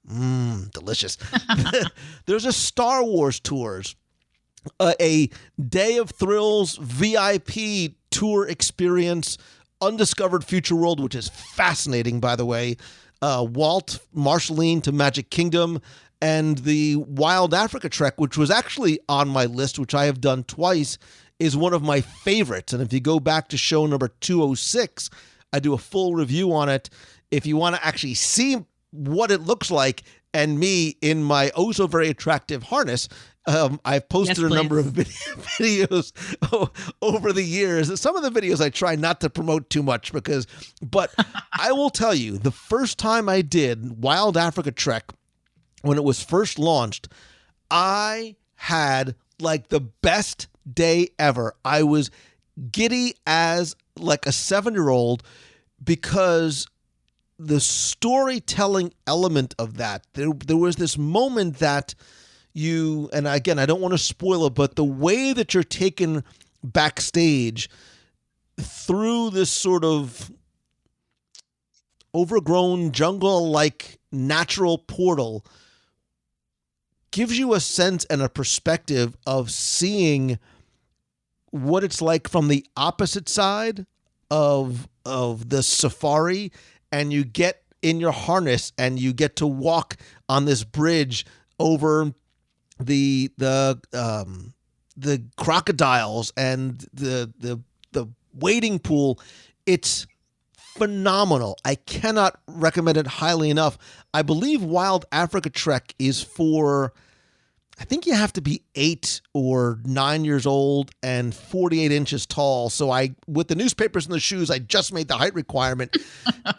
Delicious. There's a Star Wars tours, a Day of Thrills VIP tour experience, Undiscovered Future World, which is fascinating, by the way, Walt, Marceline to Magic Kingdom, and the Wild Africa Trek, which was actually on my list, which I have done twice, is one of my favorites. And if you go back to show number 206, I do a full review on it. If you want to actually see what it looks like and me in my oh so very attractive harness, I've posted a number of videos over the years. Some of the videos I try not to promote too much but I will tell you, the first time I did Wild Africa Trek, when it was first launched, I had like the best day ever. I was giddy as like a 7-year-old because the storytelling element of that, there was this moment that you, and again, I don't want to spoil it, but the way that you're taken backstage through this sort of overgrown jungle-like natural portal gives you a sense and a perspective of seeing what it's like from the opposite side of the safari, and you get in your harness and you get to walk on this bridge over the crocodiles and the wading pool. It's phenomenal. I cannot recommend it highly enough. I believe Wild Africa Trek is for, I think you have to be 8 or 9 years old and 48 inches tall. So with the newspapers and the shoes, I just made the height requirement.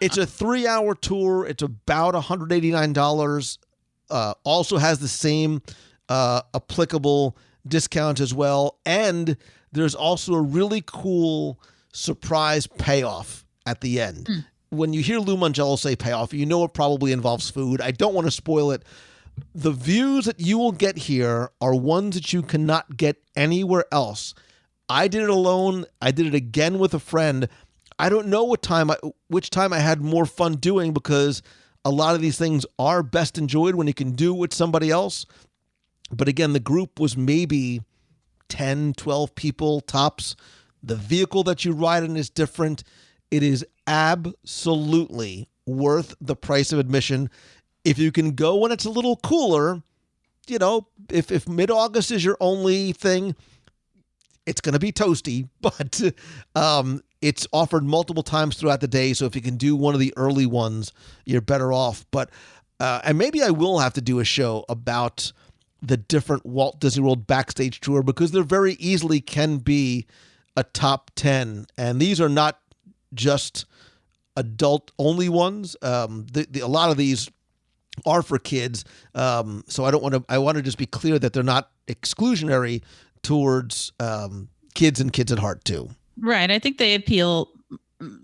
It's a 3-hour tour. It's about $189. Also has the same applicable discount as well. And there's also a really cool surprise payoff at the end. When you hear Lou Mangello say payoff, you know it probably involves food. I don't want to spoil it. The views that you will get here are ones that you cannot get anywhere else. I did it alone. I did it again with a friend. I don't know which time I had more fun doing, because a lot of these things are best enjoyed when you can do with somebody else. But again, the group was maybe 10, 12 people tops. The vehicle that you ride in is different. It is absolutely worth the price of admission. If you can go when it's a little cooler, if mid-August is your only thing, it's going to be toasty, but it's offered multiple times throughout the day. So if you can do one of the early ones, you're better off. But and maybe I will have to do a show about the different Walt Disney World backstage tour, because there very easily can be a top 10. And these are not just adult only ones. A lot of these are for kids. So I want to just be clear that they're not exclusionary towards kids and kids at heart too. Right. I think they appeal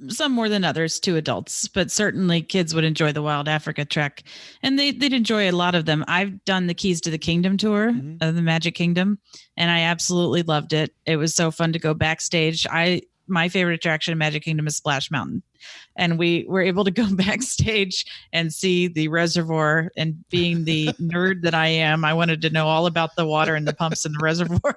some more than others to adults, but certainly kids would enjoy the Wild Africa Trek, and they'd enjoy a lot of them. I've done the Keys to the Kingdom tour of the Magic Kingdom, and I absolutely loved it. It was so fun to go backstage. My favorite attraction in Magic Kingdom is Splash Mountain. And we were able to go backstage and see the reservoir, and being the nerd that I am, I wanted to know all about the water and the pumps in the reservoir.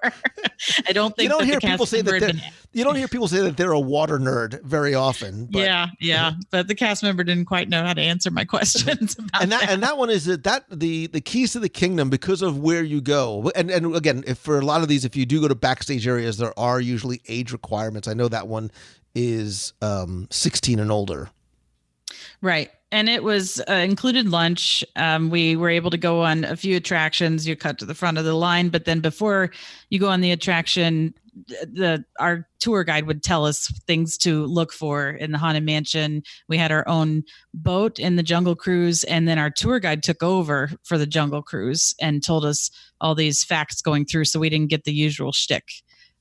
I don't think you don't hear people say that they're a water nerd very often. But, yeah. But the cast member didn't quite know how to answer my questions about that. And that one is the Keys to the Kingdom, because of where you go. And again, for a lot of these, if you do go to backstage areas, there are usually age requirements. I know that one is 16 and older. Right. And it was included lunch. We were able to go on a few attractions. You cut to the front of the line, but then before you go on the attraction, our tour guide would tell us things to look for in the Haunted Mansion. We had our own boat in the Jungle Cruise, and then our tour guide took over for the Jungle Cruise and told us all these facts going through, so we didn't get the usual shtick.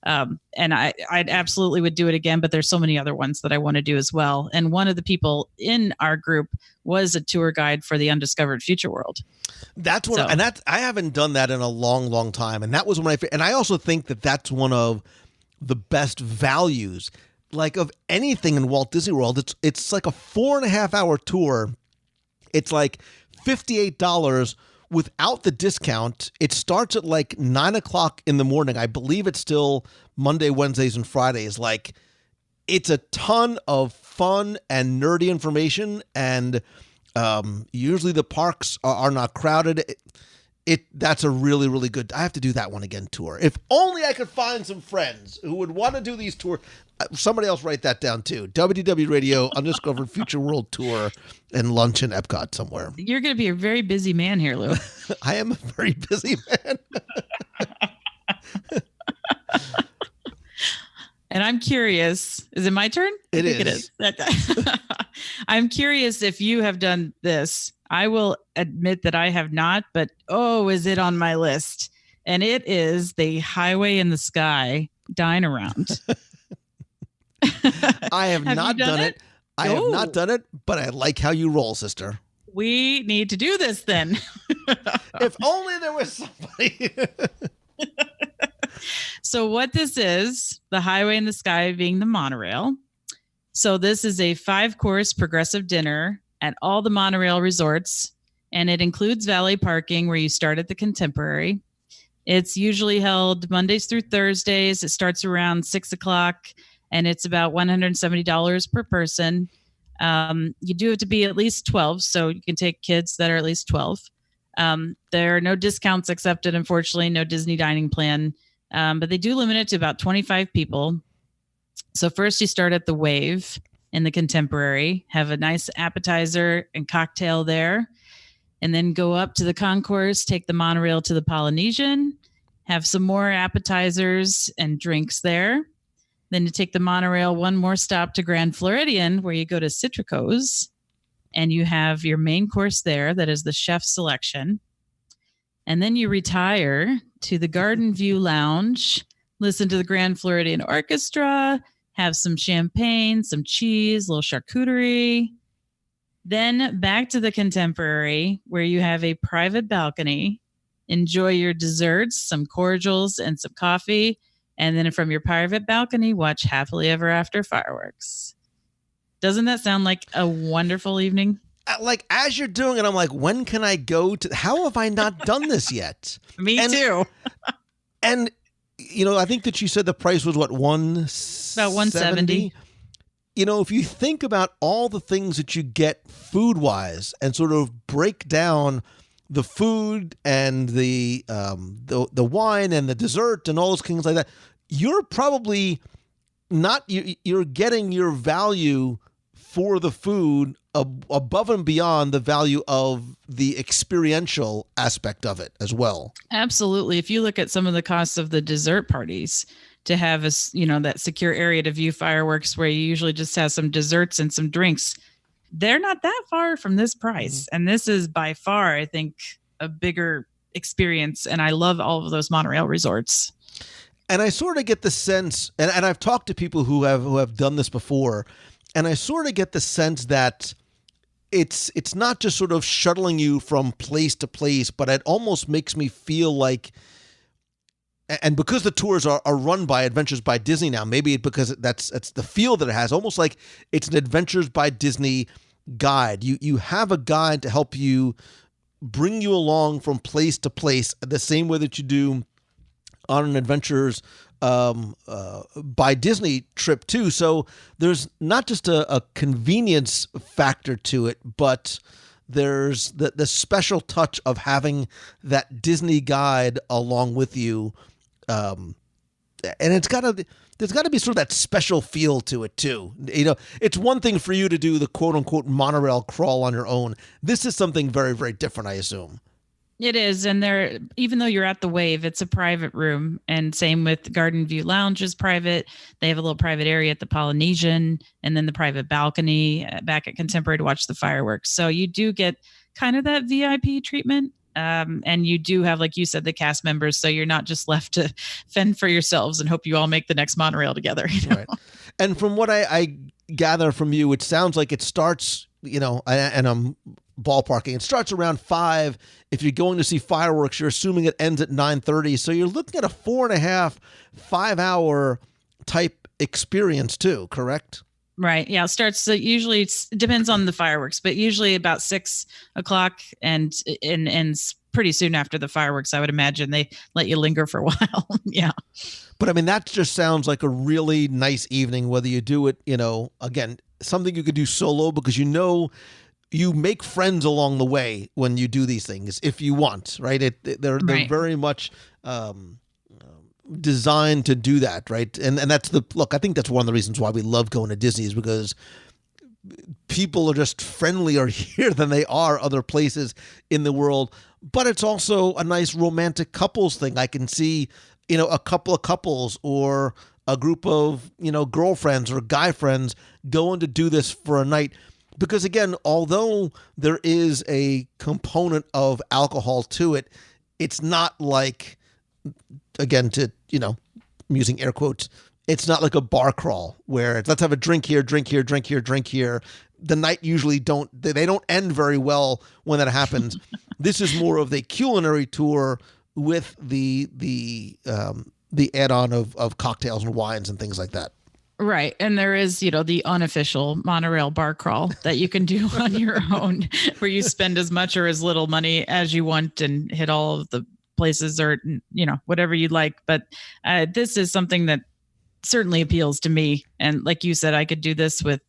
And I'd absolutely would do it again, but there's so many other ones that I want to do as well. And one of the people in our group was a tour guide for the Undiscovered Future World. That's one, and I haven't done that in a long, long time. And that was when and I also think that that's one of the best values, like of anything in Walt Disney World. It's like a 4.5 hour tour. It's like $58 without the discount. It starts at like 9 o'clock in the morning. I believe it's still Monday, Wednesdays, and Fridays. Like, it's a ton of fun and nerdy information, and usually the parks are not crowded. That's a really, really good. I have to do that one again tour. If only I could find some friends who would want to do these tours. Somebody else write that down too. WDW Radio Undiscovered Future World Tour and lunch in Epcot somewhere. You're going to be a very busy man here, Lou. I am a very busy man. And I'm curious, is it my turn? It is. I'm curious if you have done this. I will admit that I have not, but is it on my list? And it is the Highway in the Sky Dine Around. I have not done it. I have not done it, but I like how you roll, sister. We need to do this then. If only there was somebody. So what this is, the Highway in the Sky being the monorail. So this is a 5-course progressive dinner at all the monorail resorts, and it includes valet parking where you start at the Contemporary. It's usually held Mondays through Thursdays. It starts around 6 o'clock, and it's about $170 per person. You do have to be at least 12, so you can take kids that are at least 12. There are no discounts accepted, unfortunately, no Disney dining plan, but they do limit it to about 25 people. So first you start at the Wave in the Contemporary, have a nice appetizer and cocktail there, and then go up to the Concourse, take the monorail to the Polynesian, have some more appetizers and drinks there. Then you take the monorail one more stop to Grand Floridian, where you go to Citrico's, and you have your main course there. That is the chef selection. And then you retire to the Garden View Lounge, listen to the Grand Floridian Orchestra, have some champagne, some cheese, a little charcuterie. Then back to the Contemporary, where you have a private balcony. Enjoy your desserts, some cordials, and some coffee. And then from your private balcony, watch Happily Ever After fireworks. Doesn't that sound like a wonderful evening? Like, as you're doing it, I'm like, when can I go to? How have I not done this yet? Me too. And, I think that you said the price was what, about $170. If you think about all the things that you get food-wise and sort of break down the food and the wine and the dessert and all those things like that, you're probably not, you're getting your value for the food above and beyond the value of the experiential aspect of it as well. Absolutely. If you look at some of the costs of the dessert parties, to have that secure area to view fireworks where you usually just have some desserts and some drinks, they're not that far from this price. Mm-hmm. And this is by far, I think, a bigger experience. And I love all of those monorail resorts. And I sort of get the sense, and I've talked to people who have done this before, and I sort of get the sense that it's not just sort of shuttling you from place to place, but it almost makes me feel like, and because the tours are run by Adventures by Disney now, maybe because that's the feel that it has, almost like it's an Adventures by Disney guide. You have a guide to help you bring you along from place to place the same way that you do on an Adventures by Disney trip too. So there's not just a convenience factor to it, but there's the special touch of having that Disney guide along with you. And there's got to be sort of that special feel to it too. It's one thing for you to do the quote unquote monorail crawl on your own. This is something very, very different, I assume. It is. And even though you're at the Wave, it's a private room. And same with Garden View Lounge is private. They have a little private area at the Polynesian, and then the private balcony back at Contemporary to watch the fireworks. So you do get kind of that VIP treatment. And you do have, like you said, the cast members, so you're not just left to fend for yourselves and hope you all make the next monorail together. Right. And from what I gather from you, it sounds like it starts, and I'm ballparking. It starts around 5. If you're going to see fireworks, you're assuming it ends at 9:30. So you're looking at a 4.5, 5-hour type experience too, correct? Right. Yeah. It starts. Usually it depends on the fireworks, but usually about 6 o'clock and ends pretty soon after the fireworks. I would imagine they let you linger for a while. Yeah. But I mean, that just sounds like a really nice evening, whether you do it, again, something you could do solo, because you make friends along the way when you do these things if you want, right? They're very much designed to do that, right? And that's I think that's one of the reasons why we love going to Disney, is because people are just friendlier here than they are other places in the world. But it's also a nice romantic couples thing. I can see, a couple of couples or a group of, girlfriends or guy friends going to do this for a night. Because again, although there is a component of alcohol to it, it's not like, again, I'm using air quotes, it's not like a bar crawl where it's, let's have a drink here, drink here, drink here, drink here. The night usually don't end very well when that happens. This is more of the culinary tour with the add-on of cocktails and wines and things like that. Right. And there is, the unofficial monorail bar crawl that you can do on your own, where you spend as much or as little money as you want and hit all of the places or, whatever you'd like. But this is something that certainly appeals to me. And like you said, I could do this with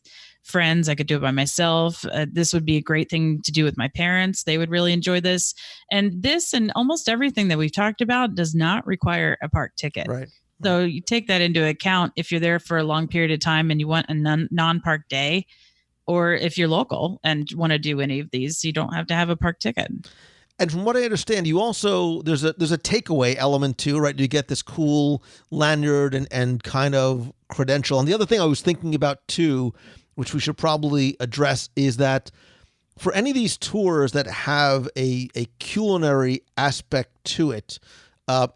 friends. I could do it by myself. This would be a great thing to do with my parents. They would really enjoy this. And this and almost everything that we've talked about does not require a park ticket. Right. So you take that into account if you're there for a long period of time and you want a non-park day, or if you're local and want to do any of these, you don't have to have a park ticket. And from what I understand, you also there's a takeaway element too, right? You get this cool lanyard and kind of credential. And the other thing I was thinking about too, which we should probably address, is that for any of these tours that have a culinary aspect to it,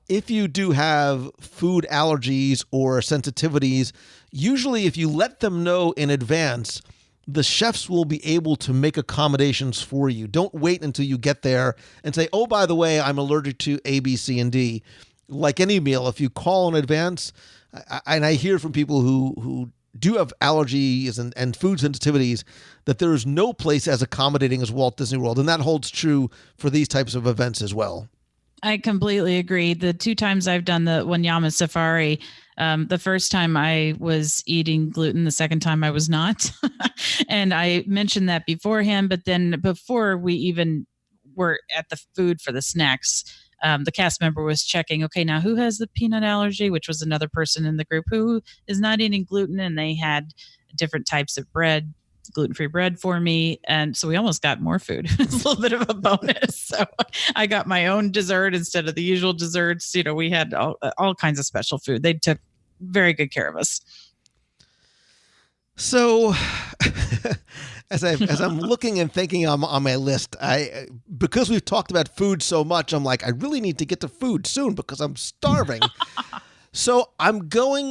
if you do have food allergies or sensitivities, usually if you let them know in advance, the chefs will be able to make accommodations for you. Don't wait until you get there and say, oh, by the way, I'm allergic to A, B, C, and D. Like any meal, if you call in advance, and I hear from people who do have allergies and food sensitivities, that there is no place as accommodating as Walt Disney World. And that holds true for these types of events as well. I completely agree. The 2 times I've done the Wanyama Safari, the first time I was eating gluten, the second time I was not. And I mentioned that beforehand, but then before we even were at the food for the snacks, the cast member was checking, okay, now who has the peanut allergy, which was another person in the group who is not eating gluten, and they had different types of bread, gluten-free bread for me. And so we almost got more food. It's a little bit of a bonus. So I got my own dessert instead of the usual desserts. We had all kinds of special food. They took very good care of us. So as I'm looking and thinking on my list, because we've talked about food so much, I'm like, I really need to get to food soon because I'm starving. So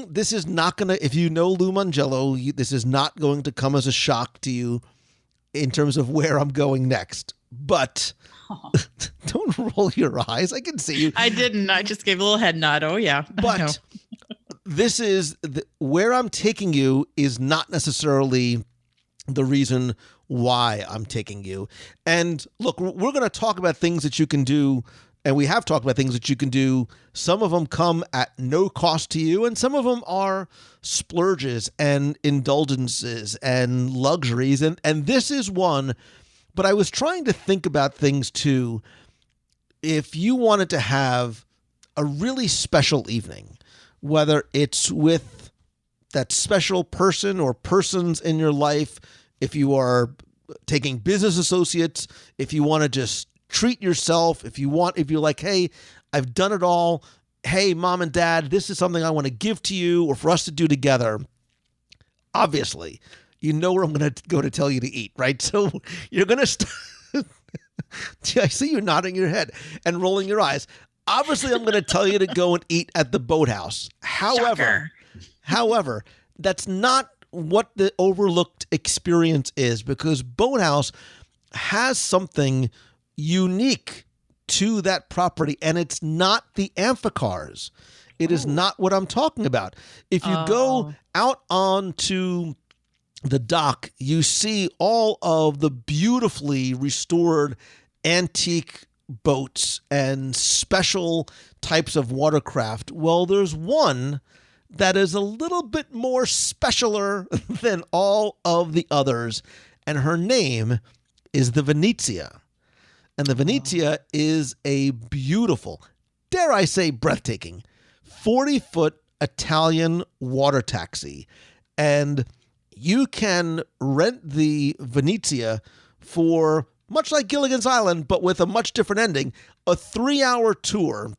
this is not going to, if you know Lou Mangello, this is not going to come as a shock to you in terms of where I'm going next. But don't roll your eyes. I can see you. I didn't. I just gave a little head nod. Oh, yeah. But this is where I'm taking you is not necessarily the reason why I'm taking you. And look, we're going to talk about things that you can do. And we have talked about things that you can do. Some of them come at no cost to you, and some of them are splurges and indulgences and luxuries. And this is one, but I was trying to think about things too. If you wanted to have a really special evening, whether it's with that special person or persons in your life, if you are taking business associates, if you want to just treat yourself, if you're like, hey, I've done it all. Hey, mom and dad, this is something I want to give to you or for us to do together. Obviously, you know where I'm going to go to tell you to eat, right? So you're going to I see you nodding your head and rolling your eyes. Obviously, I'm going to tell you to go and eat at the Boathouse. However, that's not what the overlooked experience is, because Boathouse has something unique to that property, and it's not the amphicars. It is not what I'm talking about. If you go out onto the dock, you see all of the beautifully restored antique boats and special types of watercraft. Well, there's one that is a little bit more specialer than all of the others, and her name is the Venezia. And the Venezia is a beautiful, dare I say breathtaking, 40-foot Italian water taxi. And you can rent the Venezia for, much like Gilligan's Island, but with a much different ending, a 3-hour tour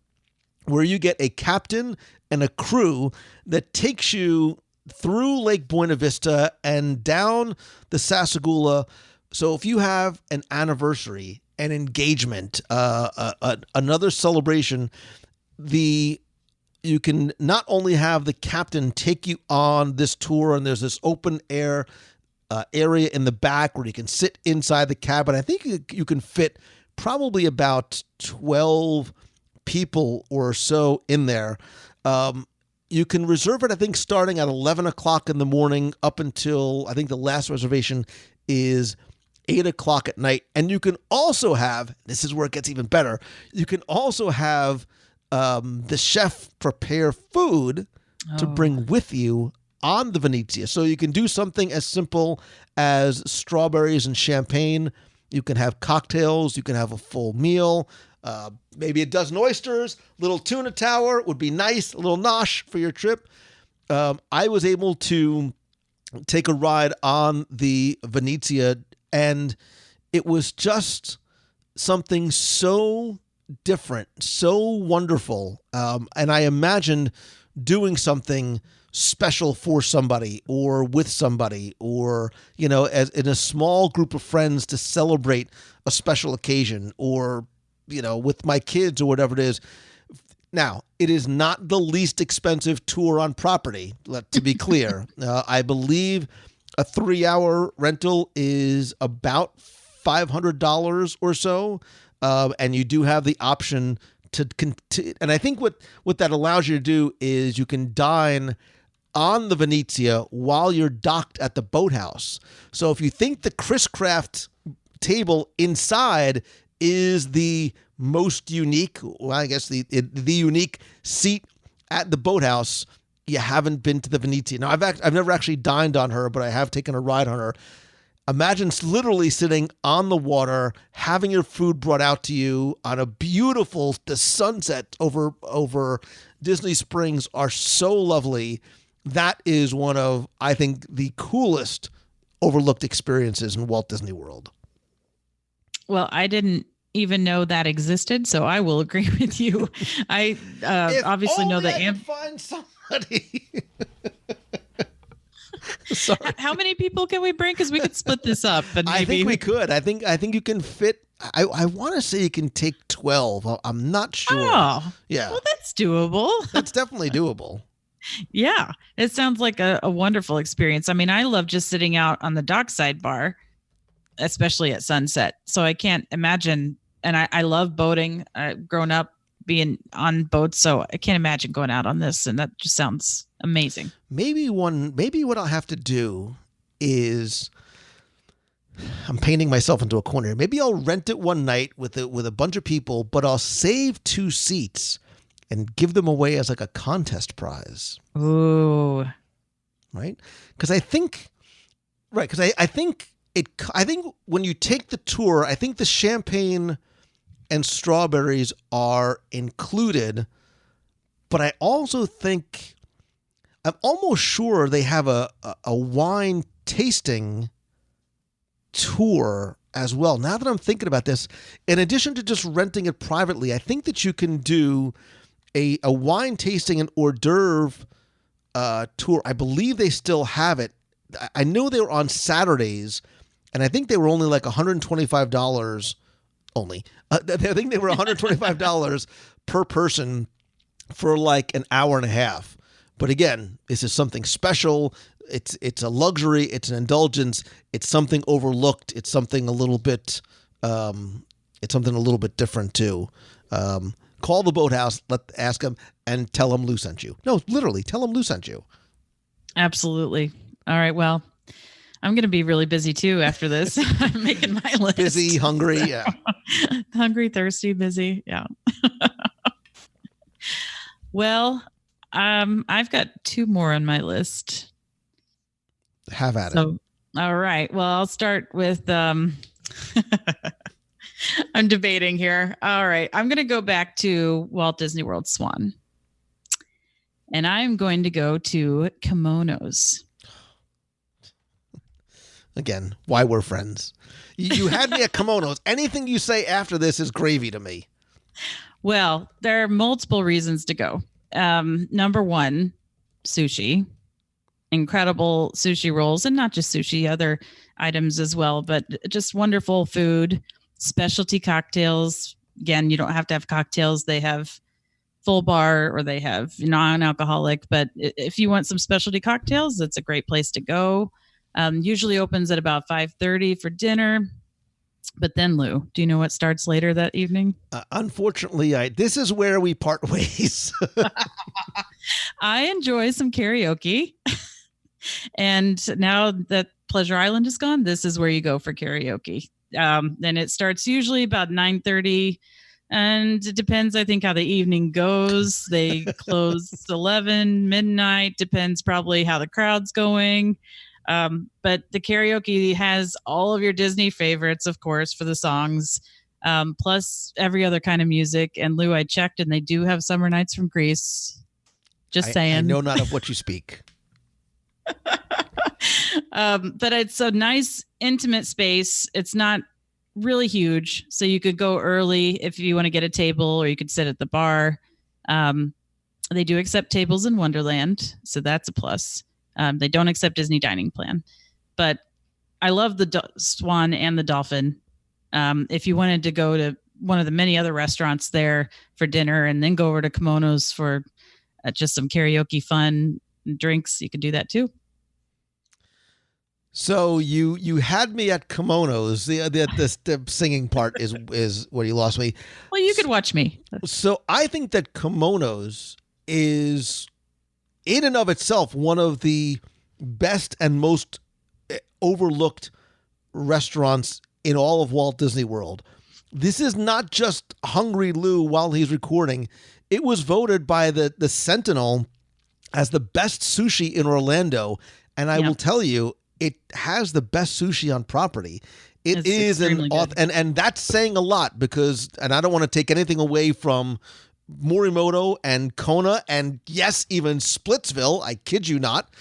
where you get a captain and a crew that takes you through Lake Buena Vista and down the Sassagoula. So if you have an anniversary, an engagement, another celebration, you can not only have the captain take you on this tour, and there's this open air area in the back where you can sit inside the cabin. I think you can fit probably about 12 people or so in there. You can reserve it, I think, starting at 11 o'clock in the morning up until, I think the last reservation is 8 o'clock at night. And you can also have, this is where it gets even better, you can also have the chef prepare food to bring with you on the Venezia. So you can do something as simple as strawberries and champagne. You can have cocktails. You can have a full meal. Maybe a dozen oysters, little tuna tower would be nice, a little nosh for your trip. I was able to take a ride on the Venezia, and it was just something so different, so wonderful. And I imagined doing something special for somebody or with somebody, or, you know, as in a small group of friends to celebrate a special occasion, or, you know, with my kids or whatever it is. Now, it is not the least expensive tour on property, to be clear. I believe a 3-hour rental is about $500 or so. And you do have the option to and I think what that allows you to do is you can dine on the Venezia while you're docked at the Boathouse. So if you think the Chris Craft table inside is the most unique, well, I guess the unique seat at the Boathouse, you haven't been to the Venezia. Now, I've never actually dined on her, but I have taken a ride on her. Imagine literally sitting on the water, having your food brought out to you on a beautiful, the sunset over Disney Springs are so lovely. That is one of, I think, the coolest overlooked experiences in Walt Disney World. Well, I didn't even know that existed, so I will agree with you. I obviously know that. I could find somebody. Sorry. How many people can we bring? Because we could split this up. And maybe... I think we could. I think you can fit. I want to say you can take 12. I'm not sure. Oh, yeah. Well, that's doable. That's definitely doable. Yeah, it sounds like a wonderful experience. I mean, I love just sitting out on the dockside bar, especially at sunset. So I can't imagine. And I love boating. I've grown up being on boats, so I can't imagine going out on this. And that just sounds amazing. Maybe what I'll have to do is, I'm painting myself into a corner. Maybe I'll rent it one night with a bunch of people, but I'll save 2 seats and give them away as like a contest prize. Ooh. Right? Because I think when you take the tour, I think the champagne and strawberries are included, but I also think, I'm almost sure they have a wine tasting tour as well. Now that I'm thinking about this, in addition to just renting it privately, I think that you can do a wine tasting and hors d'oeuvre tour. I believe they still have it. I know they were on Saturdays, and I think they were only like $125 only. I think they were $125 per person for like an hour and a half. But again, this is something special. It's a luxury. It's an indulgence. It's something overlooked. It's something a little bit. It's something a little bit different too. Call the boathouse. Ask them and tell them Lou sent you. No, literally, tell them Lou sent you. Absolutely. All right. Well, I'm going to be really busy too after this. I'm making my list. Busy, hungry, yeah. Hungry, thirsty, busy, yeah. Well, I've got 2 more on my list. Have at it. All right. Well, I'll start with. I'm debating here. All right. I'm going to go back to Walt Disney World Swan. And I'm going to go to kimonos. Again, why we're friends. You had me at kimonos. Anything you say after this is gravy to me. Well, there are multiple reasons to go. Number 1, sushi. Incredible sushi rolls, and not just sushi, other items as well, but just wonderful food, specialty cocktails. Again, you don't have to have cocktails. They have full bar or they have non-alcoholic, but if you want some specialty cocktails, it's a great place to go. Usually opens at about 5:30 for dinner. But then, Lou, do you know what starts later that evening? Unfortunately, this is where we part ways. I enjoy some karaoke. And now that Pleasure Island is gone, this is where you go for karaoke. And it starts usually about 9:30. And it depends, I think, how the evening goes. They close 11, midnight. Depends probably how the crowd's going. But the karaoke has all of your Disney favorites, of course, for the songs, plus every other kind of music. And Lou, I checked, and they do have Summer Nights from Greece. Just saying. I know not of what you speak. But it's a nice, intimate space. It's not really huge, so you could go early if you want to get a table, or you could sit at the bar. They do accept tables in Wonderland, so that's a plus. They don't accept Disney Dining Plan, but I love the Swan and the Dolphin. If you wanted to go to one of the many other restaurants there for dinner and then go over to Kimonos for just some karaoke fun and drinks, you could do that too. So you had me at kimonos. The singing part is where you lost me. Well, you could watch me. So I think that kimonos is, in and of itself, one of the best and most overlooked restaurants in all of Walt Disney World. This is not just Hungry Lou while he's recording. It was voted by the Sentinel as the best sushi in Orlando. And I will tell you, it has the best sushi on property. It's is and that's saying a lot because, and I don't want to take anything away from Morimoto and Kona and yes, even Splitsville. I kid you not.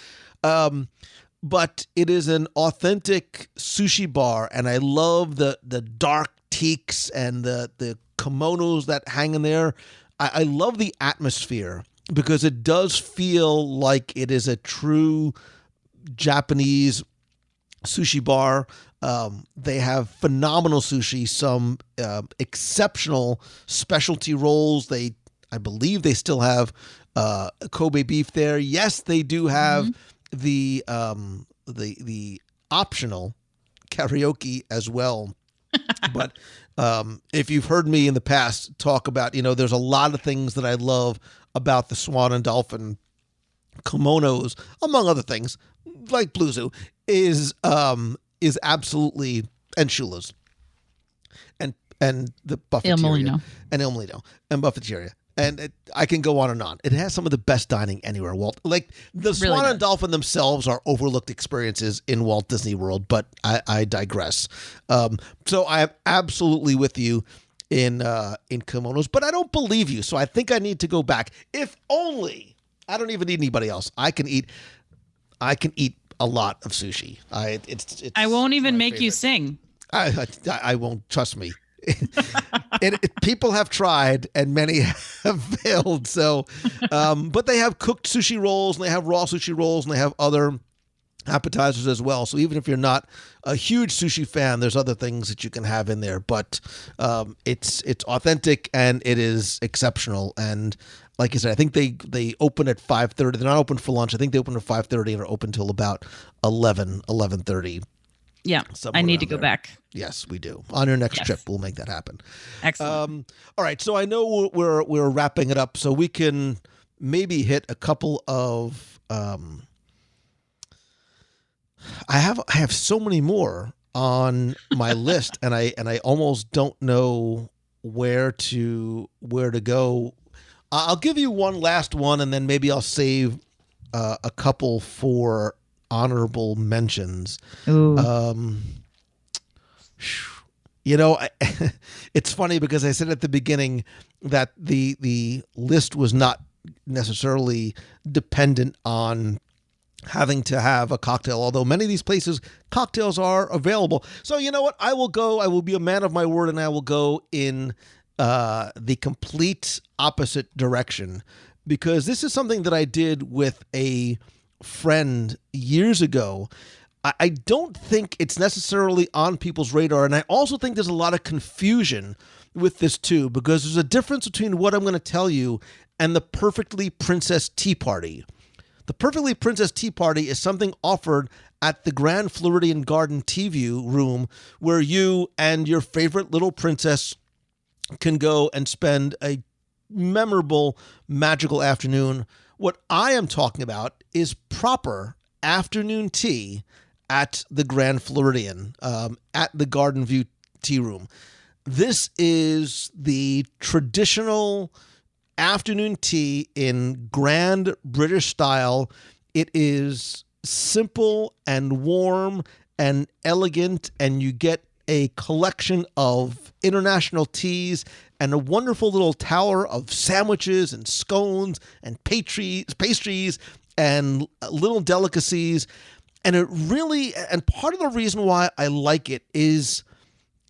But it is an authentic sushi bar, and I love the dark teaks and the kimonos that hang in there. I love the atmosphere because it does feel like it is a true Japanese sushi bar. They have phenomenal sushi, some exceptional specialty rolls. I believe they still have Kobe beef there. Yes, they do have the optional karaoke as well. But if you've heard me in the past talk about, there's a lot of things that I love about the Swan and Dolphin kimonos, among other things, like Blue Zoo, is absolutely, and Shula's, and the Buffeteria, and Il Molino, and Buffeteria. And I can go on and on. It has some of the best dining anywhere, Walt. Like the Swan and Dolphin themselves are overlooked experiences in Walt Disney World, but I digress. So I am absolutely with you in kimonos, but I don't believe you. So I think I need to go back. If only I don't even need anybody else. I can eat a lot of sushi. I won't even make you sing. I won't. Trust me. People have tried and many have failed. So, but they have cooked sushi rolls and they have raw sushi rolls and they have other appetizers as well. So even if you're not a huge sushi fan, there's other things that you can have in there. But it's authentic and it is exceptional. And like I said, I think they open at 5:30. They're not open for lunch. I think they open at 5:30 and are open till about 11:30. Yeah, I need to go back. Yes, we do. On your next trip, we'll make that happen. Excellent. All right, so I know we're wrapping it up, so we can maybe hit a couple of. I have so many more on my list, and I almost don't know where to go. I'll give you one last one, and then maybe I'll save a couple for honorable mentions. Ooh. It's funny because I said at the beginning that the list was not necessarily dependent on having to have a cocktail, although many of these places cocktails are available. So you know what? I will be a man of my word, and I will go in the complete opposite direction, because this is something that I did with a friend years ago. I don't think it's necessarily on people's radar, and I also think there's a lot of confusion with this too, because there's a difference between what I'm going to tell you and the Perfectly Princess Tea Party. The Perfectly Princess Tea Party is something offered at the Grand Floridian Garden Tea View room, where you and your favorite little princess can go and spend a memorable, magical afternoon. What I am talking about is proper afternoon tea at the Grand Floridian, at the Garden View Tea Room. This is the traditional afternoon tea in grand British style. It is simple and warm and elegant, and you get a collection of international teas and a wonderful little tower of sandwiches and scones and pastries and little delicacies. And it really, and part of the reason why I like it is,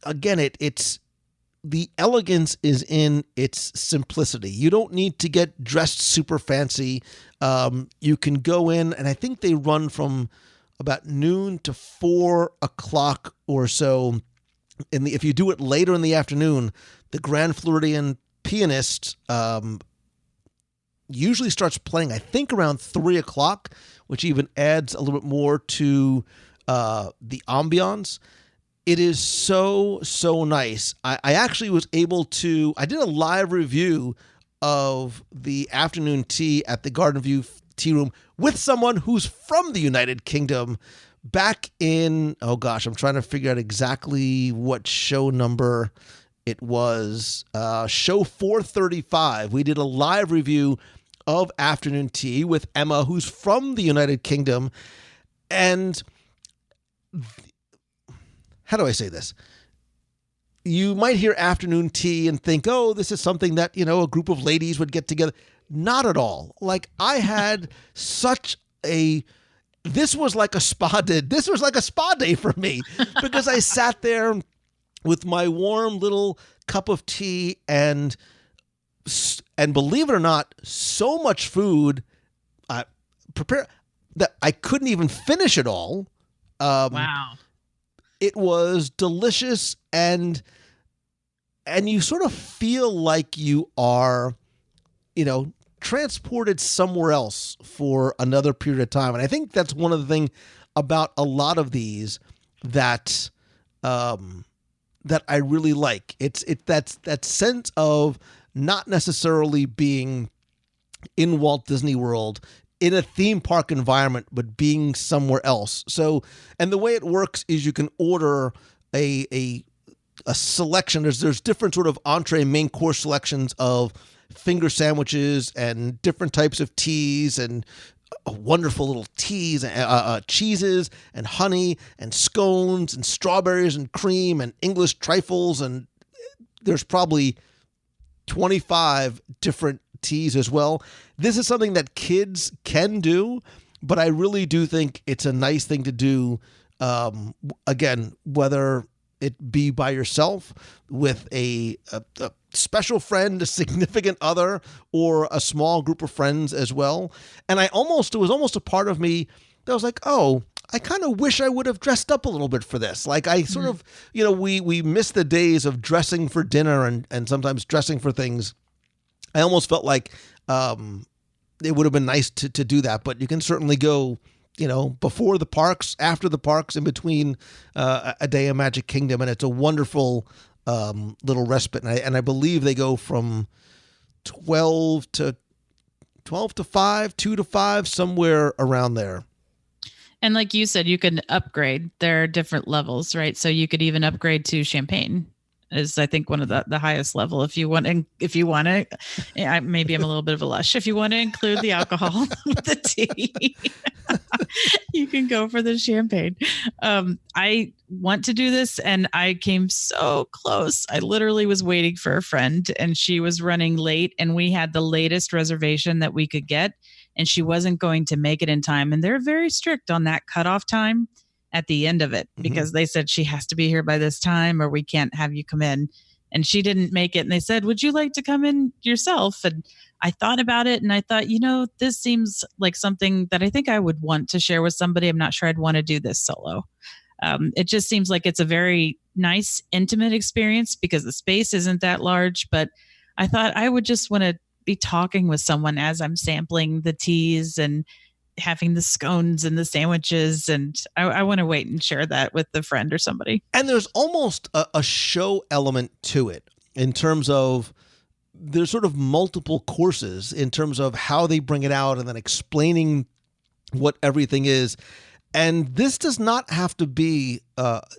again, it's the elegance is in its simplicity. You don't need to get dressed super fancy. You can go in, and I think they run from about noon to 4 o'clock or so. If you do it later in the afternoon, the Grand Floridian pianist usually starts playing, I think, around 3 o'clock, which even adds a little bit more to the ambiance. It is so nice. I actually was able to, I did a live review of the afternoon tea at the Garden View Tea Room with someone who's from the United Kingdom back in, oh gosh, I'm trying to figure out exactly what show number it was. Show 435. We did a live review of afternoon tea with Emma, who's from the United Kingdom. And how do I say this? You might hear afternoon tea and think, oh, this is something that, a group of ladies would get together. Not at all. Like, I had this was like a spa day. This was like a spa day for me, because I sat there with my warm little cup of tea and believe it or not, so much food prepared that I couldn't even finish it all. Wow. It was delicious, and you sort of feel like you are, transported somewhere else for another period of time. And I think that's one of the things about a lot of these that I really like. It's that sense of not necessarily being in Walt Disney World in a theme park environment, but being somewhere else. So, and the way it works is you can order a selection. There's different sort of entree main course selections of finger sandwiches and different types of teas and wonderful little teas, cheeses and honey and scones and strawberries and cream and English trifles. And there's probably 25 different teas as well. This is something that kids can do, but I really do think it's a nice thing to do. Again, whether it be by yourself, with a special friend, a significant other, or a small group of friends as well. And it was almost a part of me that was like, oh, I kind of wish I would have dressed up a little bit for this. Like I sort of, we miss the days of dressing for dinner and sometimes dressing for things. I almost felt like it would have been nice to do that, but you can certainly go, before the parks, after the parks, in between a day of Magic Kingdom, and it's a wonderful little respite. And I believe they go from 12 to 5, 2 to 5, somewhere around there. And like you said, you can upgrade. There are different levels, right? So you could even upgrade to champagne. Is I think one of the highest level. If you want to, maybe I'm a little bit of a lush. If you want to include the alcohol with the tea, you can go for the champagne. I want to do this, and I came so close. I literally was waiting for a friend, and she was running late, and we had the latest reservation that we could get, and she wasn't going to make it in time. And they're very strict on that cutoff time at the end of it, because they said she has to be here by this time or we can't have you come in. And she didn't make it. And they said, would you like to come in yourself? And I thought about it, and I thought, this seems like something that I think I would want to share with somebody. I'm not sure I'd want to do this solo. It just seems like it's a very nice, intimate experience because the space isn't that large. But I thought I would just want to be talking with someone as I'm sampling the teas and having the scones and the sandwiches, and I want to wait and share that with a friend or somebody. And there's almost a show element to it in terms of there's sort of multiple courses in terms of how they bring it out and then explaining what everything is. And this does not have to be,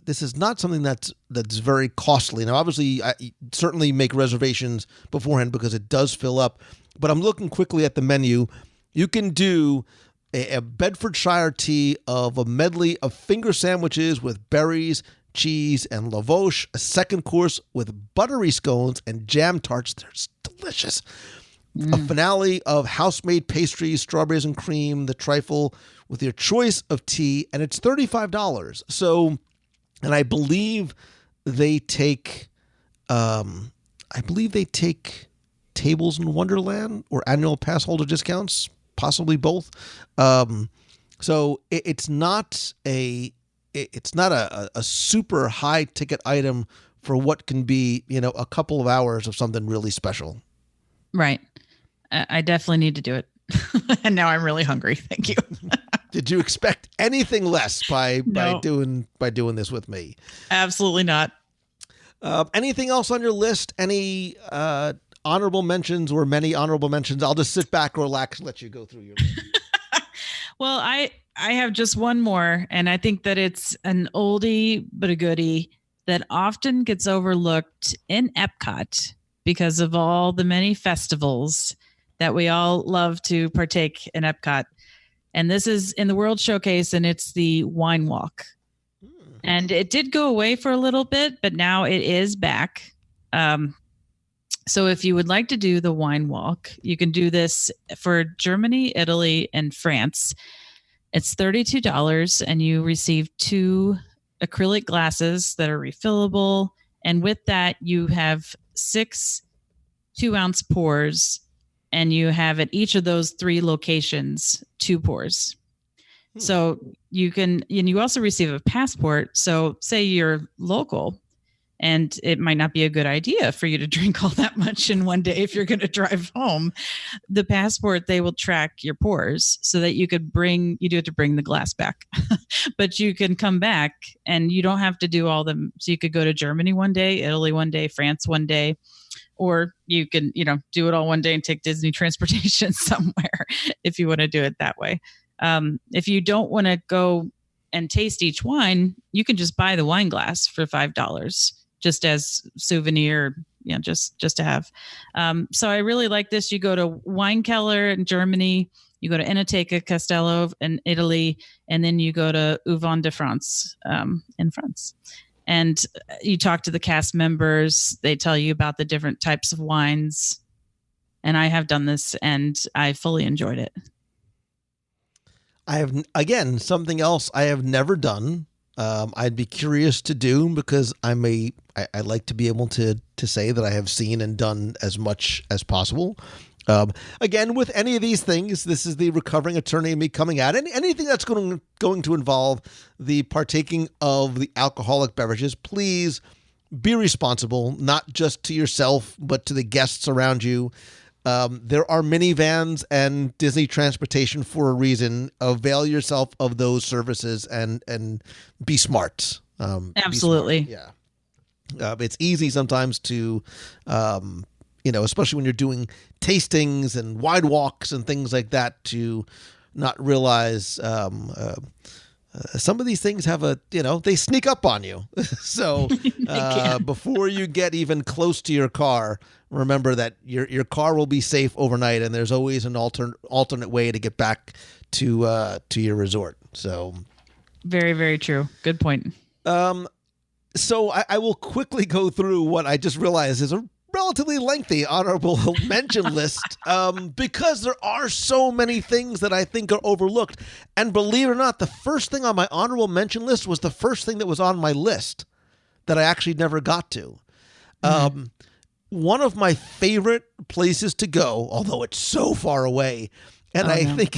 this is not something that's very costly. Now, obviously, I certainly make reservations beforehand because it does fill up. But I'm looking quickly at the menu. You can do a Bedfordshire tea of a medley of finger sandwiches with berries, cheese, and lavoche, a second course with buttery scones and jam tarts. They're delicious. A finale of house-made pastries, strawberries and cream, the trifle with your choice of tea, and it's $35. So, and I believe they take, Tables in Wonderland or annual pass holder discounts, possibly both. So it's not a super high ticket item for what can be, a couple of hours of something really special. Right. I definitely need to do it. And now I'm really hungry. Thank you. Did you expect anything less by doing this with me? Absolutely not. Anything else on your list? Any honorable mentions or many honorable mentions? I'll just sit back, relax, and let you go through your list. Well, I have just one more, and I think that it's an oldie but a goodie that often gets overlooked in Epcot because of all the many festivals that we all love to partake in Epcot. And this is in the World Showcase, and it's the Wine Walk. And it did go away for a little bit, but now it is back. So if you would like to do the Wine Walk, you can do this for Germany, Italy, and France. It's $32, and you receive 2 acrylic glasses that are refillable. And with that, you have 6 2-ounce pours, and you have at each of those 3 locations 2 pours. So you can, and you also receive a passport. So say you're local, and it might not be a good idea for you to drink all that much in one day if you're going to drive home. The passport, they will track your pours so that you could you do have to bring the glass back, but you can come back and you don't have to do all them. So you could go to Germany one day, Italy one day, France one day, or you can, do it all one day and take Disney transportation somewhere if you want to do it that way. If you don't want to go and taste each wine, you can just buy the wine glass for $5 just as souvenir, just to have. So I really like this. You go to Weinkeller in Germany, you go to Enoteca Castello in Italy, and then you go to Vin de France in France. And you talk to the cast members. They tell you about the different types of wines. And I have done this, and I fully enjoyed it. I have, again, something else I have never done. I'd be curious to do because I like to be able to say that I have seen and done as much as possible. Again, with any of these things, this is the recovering attorney and me coming at it. Anything that's going to involve the partaking of the alcoholic beverages, please be responsible, not just to yourself, but to the guests around you. There are minivans and Disney transportation for a reason. Avail yourself of those services and be smart. Absolutely. Be smart. Yeah. It's easy sometimes to, especially when you're doing tastings and wide walks and things like that, to not realize some of these things have they sneak up on you. So before you get even close to your car, remember that your car will be safe overnight, and there's always an alternate way to get back to your resort. So very, very true. Good point. So I will quickly go through what I just realized is a relatively lengthy honorable mention list, because there are so many things that I think are overlooked. And believe it or not, the first thing on my honorable mention list was the first thing that was on my list that I actually never got to. One of my favorite places to go, although it's so far away, and I think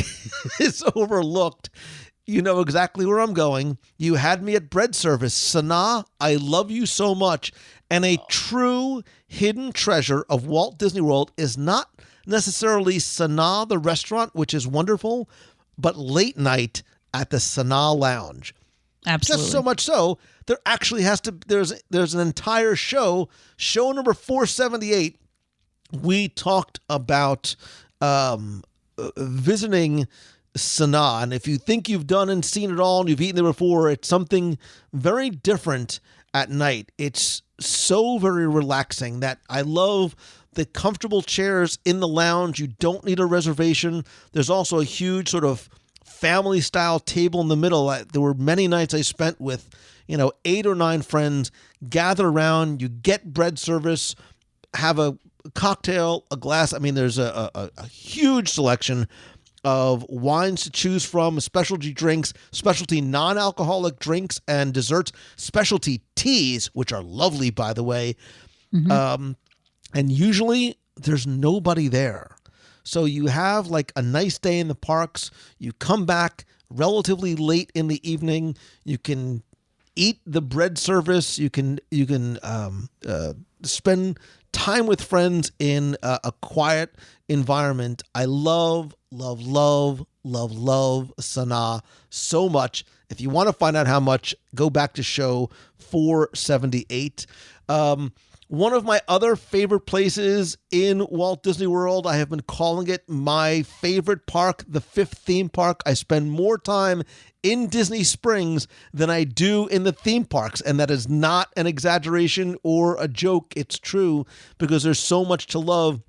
it's overlooked. You know exactly where I'm going. You had me at bread service. Sanaa, I love you so much. And a true hidden treasure of Walt Disney World is not necessarily Sanaa, the restaurant, which is wonderful, but late night at the Sanaa Lounge. Absolutely. Just so much so, there actually there's an entire show number 478. We talked about visiting Sanaa, and if you think you've done and seen it all and you've eaten there before, it's something very different at night. It's so very relaxing that I love the comfortable chairs in the lounge. You don't need a reservation. There's also a huge sort of family style table in the middle. There were many nights I spent with 8 or 9 friends, gather around, you get bread service, have a cocktail, a glass. I mean, there's a huge selection of wines to choose from, specialty drinks, specialty non-alcoholic drinks and desserts, specialty teas, which are lovely, by the way. And usually there's nobody there. So you have like a nice day in the parks. You come back relatively late in the evening. You can eat the bread service. You can spend time with friends in a quiet environment. I love Sanaa so much. If you want to find out how much, go back to show 478. One of my other favorite places in Walt Disney World, I have been calling it my favorite park, the 5th theme park. I spend more time in Disney Springs than I do in the theme parks. And that is not an exaggeration or a joke. It's true, because there's so much to love.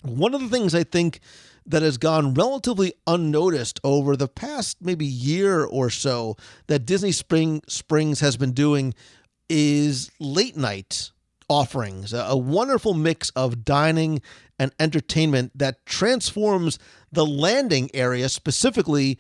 One of the things I think that has gone relatively unnoticed over the past maybe year or so that Disney Springs has been doing is late night offerings, a wonderful mix of dining and entertainment that transforms the landing area specifically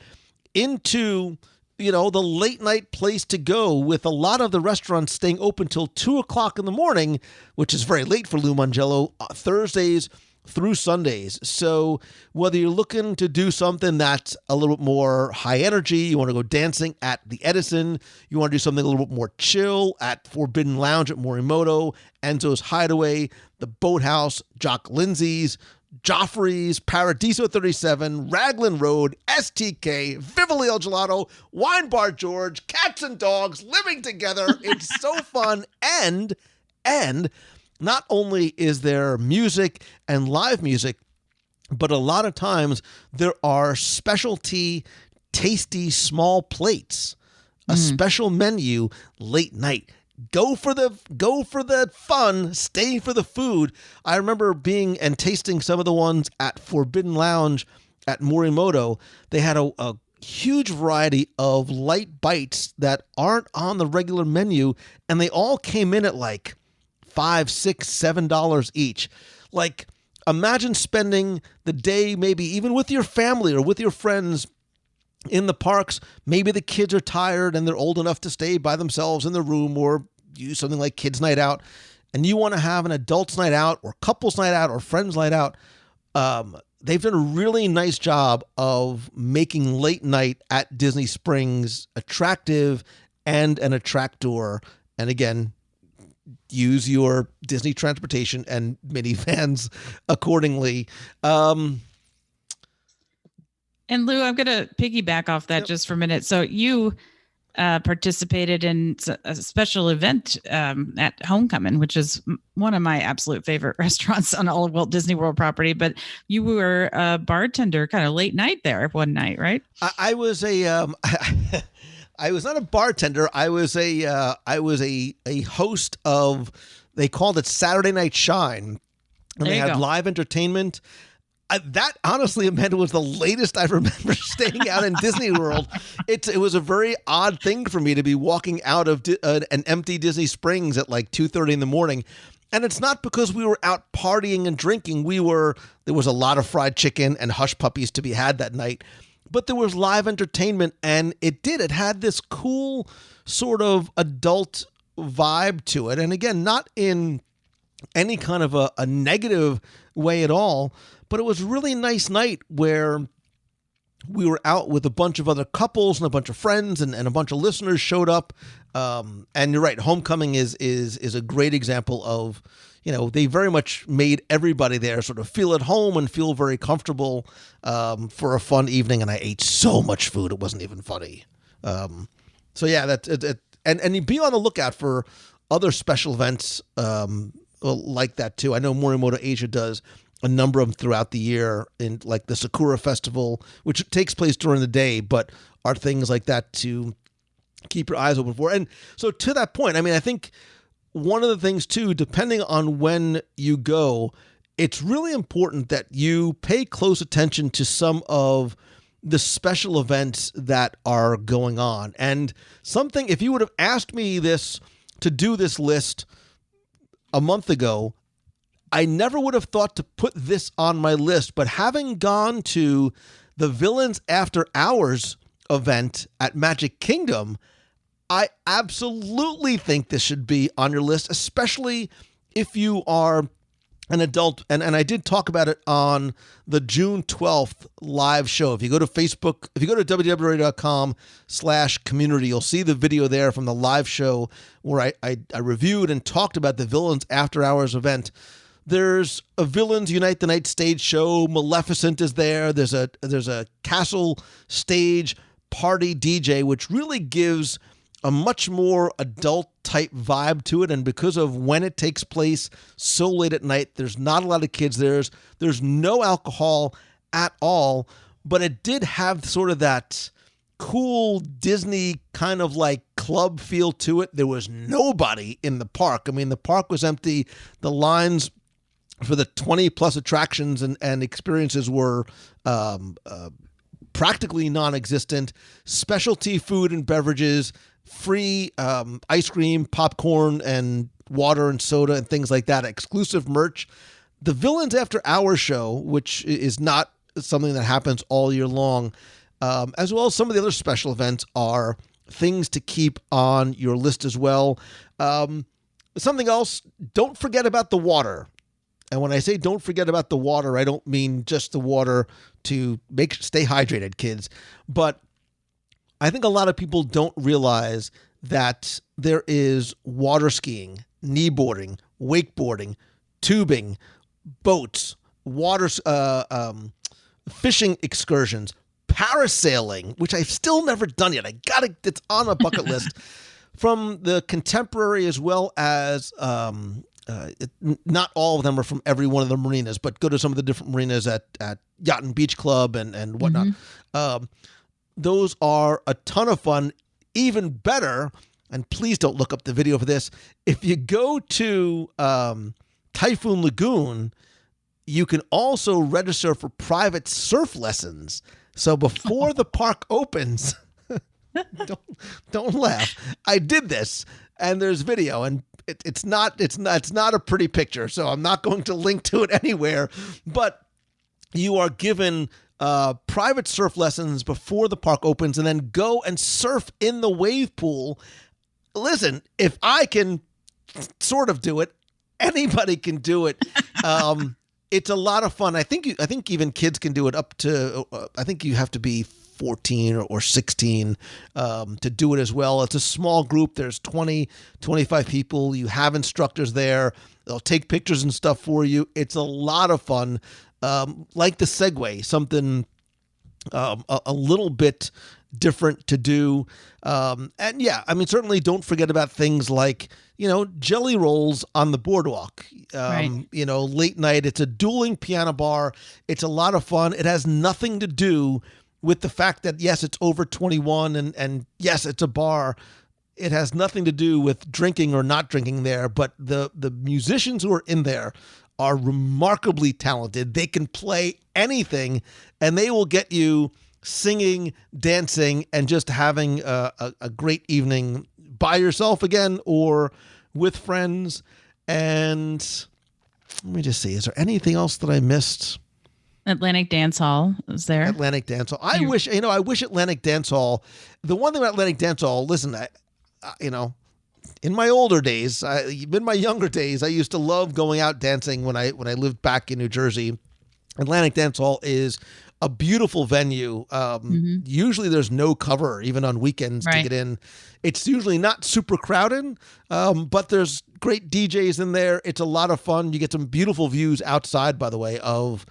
into, the late night place to go, with a lot of the restaurants staying open till 2:00 in the morning, which is very late for Lou Mangello, Thursdays through Sundays. So whether you're looking to do something that's a little bit more high energy, you want to go dancing at the Edison, you want to do something a little bit more chill at Forbidden Lounge at Morimoto, Enzo's Hideaway, the Boathouse, Jock Lindsay's, Joffrey's, Paradiso 37, Raglan Road, STK, Vivoli El Gelato, Wine Bar George, Cats and Dogs living together. It's so fun. And not only is there music and live music, but a lot of times there are specialty, tasty small plates, a special menu late night. Go for the fun, stay for the food. I remember being and tasting some of the ones at Forbidden Lounge at Morimoto. They had a huge variety of light bites that aren't on the regular menu, and they all came in at like $5, $6, $7 each. Like, imagine spending the day, maybe even with your family or with your friends in the parks. Maybe the kids are tired and they're old enough to stay by themselves in the room or use something like Kids Night Out, and you want to have an adults night out or couples night out or friends night out. they've done a really nice job of making late night at Disney Springs attractive and an attractor. And again, use your Disney transportation and minivans accordingly. And Lou, I'm going to piggyback off that just for a minute. So you participated in a special event at Homecoming, which is one of my absolute favorite restaurants on all of Walt Disney World property. But you were a bartender kind of late night there one night, right? I was a I was not a bartender. I was a host of, they called it Saturday Night Shine, and they had live entertainment. That honestly, Amanda, was the latest I remember staying out in Disney World. It was a very odd thing for me to be walking out of an empty Disney Springs at like 2:30 in the morning. And it's not because we were out partying and drinking. There was a lot of fried chicken and hush puppies to be had that night. But there was live entertainment, and it had this cool sort of adult vibe to it. And again, not in any kind of a negative way at all, but it was a really nice night where we were out with a bunch of other couples and a bunch of friends, and a bunch of listeners showed up. And you're right, Homecoming is a great example of, they very much made everybody there sort of feel at home and feel very comfortable for a fun evening. And I ate so much food, it wasn't even funny. So yeah, and be on the lookout for other special events like that too. I know Morimoto Asia does a number of them throughout the year, in like the Sakura Festival, which takes place during the day, but are things like that to keep your eyes open for. And so to that point, I mean, I think one of the things too, depending on when you go, it's really important that you pay close attention to some of the special events that are going on. And something, if you would have asked me this to do this list a month ago, I never would have thought to put this on my list, but having gone to the Villains After Hours event at Magic Kingdom, I absolutely think this should be on your list, especially if you are an adult. And I did talk about it on the June 12th live show. If you go to Facebook, if you go to www.com/community, you'll see the video there from the live show where I reviewed and talked about the Villains After Hours event. There's a Villains Unite the Night stage show. Maleficent is there. There's a castle stage party DJ, which really gives a much more adult type vibe to it. And because of when it takes place so late at night, there's not a lot of kids. There's no alcohol at all, but it did have sort of that cool Disney kind of like club feel to it. There was nobody in the park. I mean, the park was empty. The lines for the 20 plus attractions and experiences were practically non-existent. Specialty food and beverages, free ice cream, popcorn, and water and soda and things like that. Exclusive merch. The Villains After Hours show, which is not something that happens all year long, as well as some of the other special events, are things to keep on your list as well. Something else, don't forget about the water. And when I say don't forget about the water, I don't mean just the water to stay hydrated, kids. But I think a lot of people don't realize that there is water skiing, kneeboarding, wakeboarding, tubing, boats, fishing excursions, parasailing, which I've still never done yet. It's on a bucket list. From the contemporary as well as not all of them are from every one of the marinas, but go to some of the different marinas at Yacht and Beach Club and whatnot. Mm-hmm. Those are a ton of fun. Even better, and please don't look up the video for this, if you go to Typhoon Lagoon, you can also register for private surf lessons. So before the park opens, don't laugh. I did this, and there's video, and it's not a pretty picture, so I'm not going to link to it anywhere. But you are given private surf lessons before the park opens, and then go and surf in the wave pool. Listen, if I can sort of do it, anybody can do it. It's a lot of fun. I think even kids can do it up to. I think you have to be 14 or 16 to do it as well. It's a small group. There's 20, 25 people. You have instructors there. They'll take pictures and stuff for you. It's a lot of fun. Like the Segway, something a little bit different to do. And yeah, I mean, certainly don't forget about things like, jelly rolls on the boardwalk. Right. Late night. It's a dueling piano bar. It's a lot of fun. It has nothing to do with the fact that, yes, it's over 21 and yes, it's a bar. It has nothing to do with drinking or not drinking there, but the musicians who are in there are remarkably talented. They can play anything, and they will get you singing, dancing, and just having a great evening by yourself again or with friends. And let me just see, is there anything else that I missed? Atlantic Dance Hall is there. Atlantic Dance Hall. I wish Atlantic Dance Hall. The one thing about Atlantic Dance Hall, listen, in my older days, in my younger days, I used to love going out dancing when I lived back in New Jersey. Atlantic Dance Hall is a beautiful venue. Usually there's no cover, even on weekends, to get in. It's usually not super crowded, but there's great DJs in there. It's a lot of fun. You get some beautiful views outside, by the way, of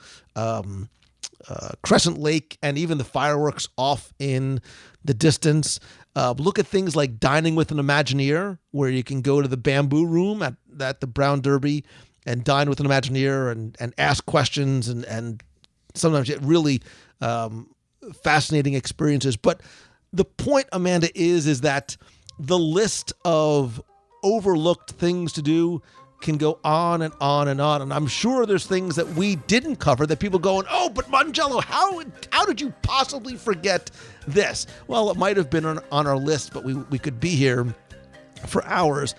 Crescent Lake and even the fireworks off in the distance. Look at things like Dining with an Imagineer, where you can go to the Bamboo Room at the Brown Derby and dine with an Imagineer and ask questions and sometimes get really fascinating experiences. But the point, Amanda, is that the list of overlooked things to do can go on and on and on. And I'm sure there's things that we didn't cover that people going, oh, but Mangello, how did you possibly forget this? Well, it might have been on our list, but we could be here for hours.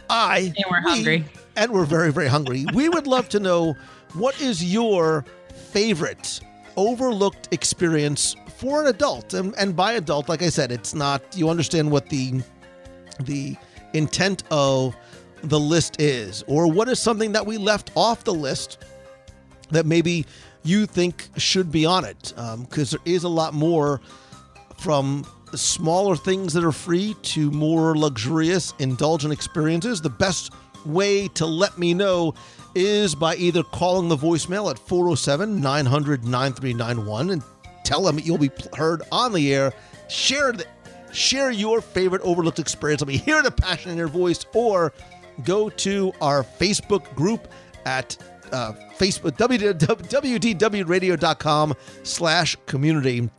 And we're hungry. And we're very, very hungry. We would love to know, what is your favorite overlooked experience for an adult? And by adult, like I said, it's not, you understand what the intent of the list is, or what is something that we left off the list that maybe you think should be on it, because there is a lot more, from smaller things that are free to more luxurious, indulgent experiences. The best way to let me know is by either calling the voicemail at 407-900-9391 and tell them you'll be heard on the air. Share your favorite overlooked experience. Let me hear the passion in your voice, or go to our Facebook group at Facebook, WDWradio.com/community.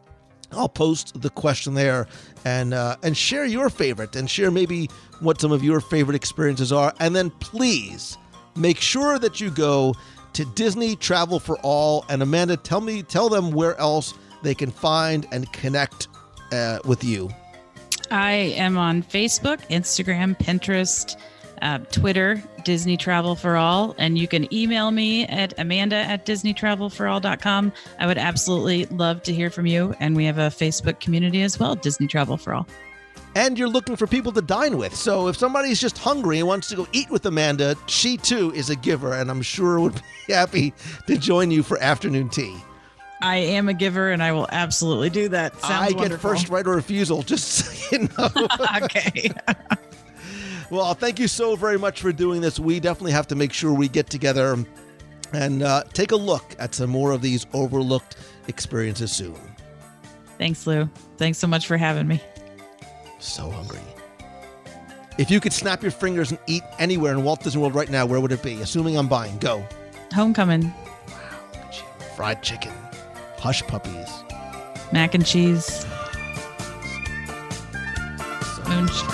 I'll post the question there and share your favorite, and share maybe what some of your favorite experiences are. And then please make sure that you go to Disney Travel for All. And Amanda, tell them where else they can find and connect with you. I am on Facebook, Instagram, Pinterest, Twitter, Disney Travel for All, and you can email me at amanda@disneytravelforall.com. I would absolutely love to hear from you, and we have a Facebook community as well, Disney Travel for All. And you're looking for people to dine with. So if somebody's just hungry and wants to go eat with Amanda, she too is a giver, and I'm sure would be happy to join you for afternoon tea. I am a giver, and I will absolutely do that. Sounds wonderful. Get first right of refusal, just so you know. Okay. Well, thank you so very much for doing this. We definitely have to make sure we get together and take a look at some more of these overlooked experiences soon. Thanks, Lou. Thanks so much for having me. So hungry. If you could snap your fingers and eat anywhere in Walt Disney World right now, where would it be? Assuming I'm buying. Go. Homecoming. Wow, look at you. Fried chicken. Hush puppies. Mac and cheese.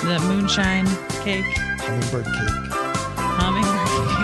The moonshine cake. Hummingbird cake. Hummingbird cake.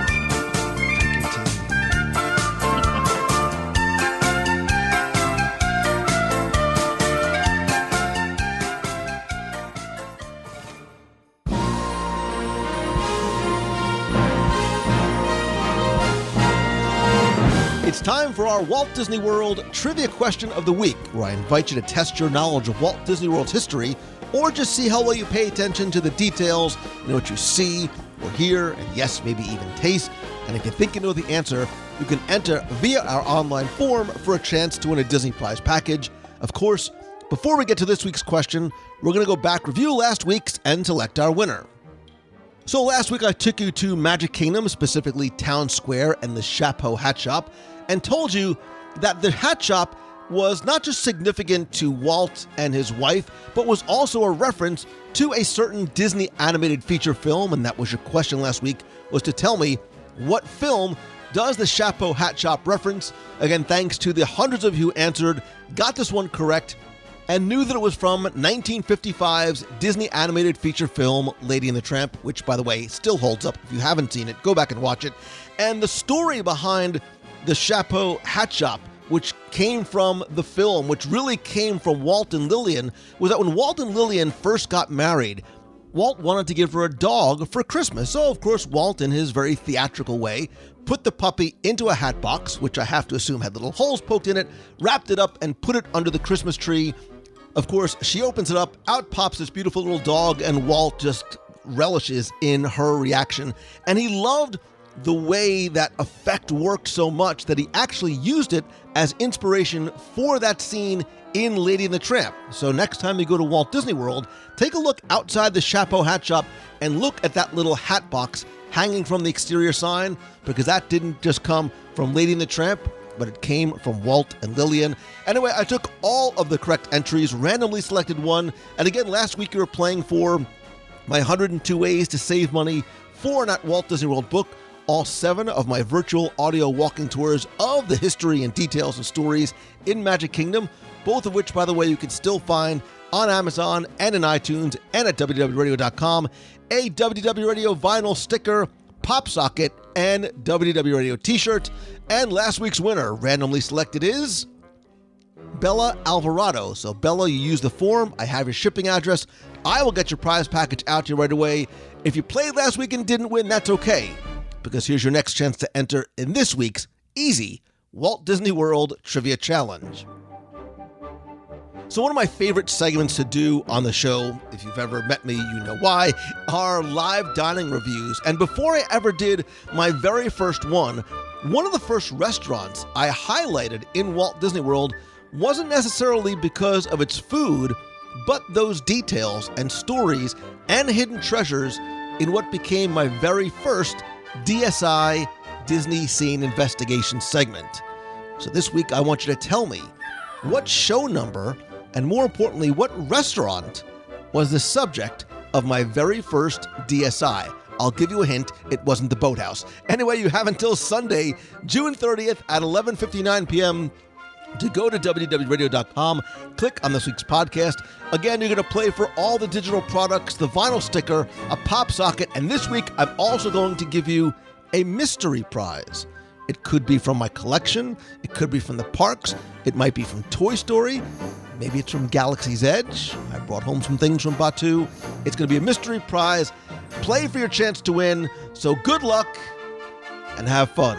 It's time for our Walt Disney World Trivia Question of the Week, where I invite you to test your knowledge of Walt Disney World's history, or just see how well you pay attention to the details, what you see or hear, and yes, maybe even taste And if you think you know the answer, you can enter via our online form for a chance to win a Disney Prize package. Of course, before we get to this week's question, we're going to go back, review last week's, and select our winner. So last week I took you to Magic Kingdom, specifically Town Square and the Chapeau Hat Shop, and told you that the hat shop was not just significant to Walt and his wife, but was also a reference to a certain Disney animated feature film, and that was your question last week, was to tell me what film does the Chapeau Hat Shop reference. Again, thanks to the hundreds of you who answered, got this one correct, and knew that it was from 1955's Disney animated feature film, Lady and the Tramp, which, by the way, still holds up. If you haven't seen it, go back and watch it. And the story behind the Chapeau Hat Shop, which came from the film, which really came from Walt and Lillian, was that when Walt and Lillian first got married, Walt wanted to give her a dog for Christmas. So, of course, Walt, in his very theatrical way, put the puppy into a hat box, which I have to assume had little holes poked in it, wrapped it up, and put it under the Christmas tree. Of course, she opens it up, out pops this beautiful little dog, and Walt just relishes in her reaction. And he loved the way that effect worked so much that he actually used it as inspiration for that scene in Lady and the Tramp. So next time you go to Walt Disney World, take a look outside the Chapeau Hat Shop and look at that little hat box hanging from the exterior sign, because that didn't just come from Lady and the Tramp, but it came from Walt and Lillian. Anyway, I took all of the correct entries, randomly selected one, and again, last week you were playing for my 102 Ways to Save Money for an at Walt Disney World book, all 7 of my virtual audio walking tours of the history and details and stories in Magic Kingdom, both of which, by the way, you can still find on Amazon and in iTunes and at WDWRadio.com, a WDW Radio vinyl sticker, pop socket, and WDW Radio t-shirt. And last week's winner, randomly selected, is Bella Alvarado. So Bella, you use the form. I have your shipping address. I will get your prize package out to you right away. If you played last week and didn't win, that's okay, because here's your next chance to enter in this week's easy Walt Disney World Trivia Challenge. So one of my favorite segments to do on the show, if you've ever met me, you know why, are live dining reviews. And before I ever did my very first one of the first restaurants I highlighted in Walt Disney World wasn't necessarily because of its food, but those details and stories and hidden treasures in what became my very first DSI Disney Scene Investigation segment. So this week I want you to tell me what show number, and more importantly, what restaurant was the subject of my very first DSI. I'll give you a hint, it wasn't the Boathouse. Anyway, you have until Sunday, June 30th at 11:59 p.m. to go to WDWRadio.com, click on this week's podcast. Again, you're going to play for all the digital products, the vinyl sticker, a pop socket, and this week I'm also going to give you a mystery prize. It could be from my collection, it could be from the parks, it might be from Toy Story, maybe it's from Galaxy's Edge. I brought home some things from Batuu. It's going to be a mystery prize. Play for your chance to win. So good luck and have fun.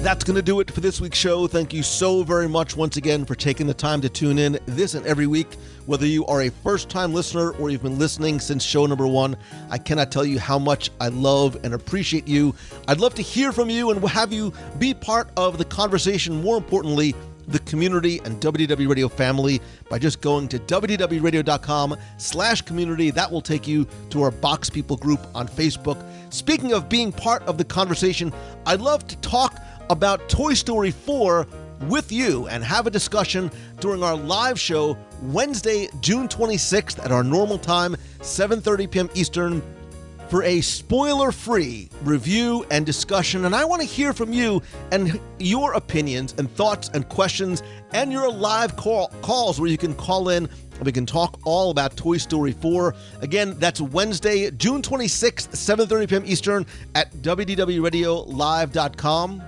That's going to do it for this week's show. Thank you so very much once again for taking the time to tune in this and every week. Whether you are a first-time listener or you've been listening since show number 1, I cannot tell you how much I love and appreciate you. I'd love to hear from you and have you be part of the conversation, more importantly, the community and WDW Radio family, by just going to WDWRadio.com/community. That will take you to our Box People group on Facebook. Speaking of being part of the conversation, I'd love to talk about Toy Story 4 with you and have a discussion during our live show Wednesday, June 26th at our normal time, 7:30 p.m. Eastern, for a spoiler-free review and discussion. And I want to hear from you and your opinions and thoughts and questions and your live calls where you can call in and we can talk all about Toy Story 4. Again, that's Wednesday, June 26th, 7:30 p.m. Eastern at WDWRadioLive.com.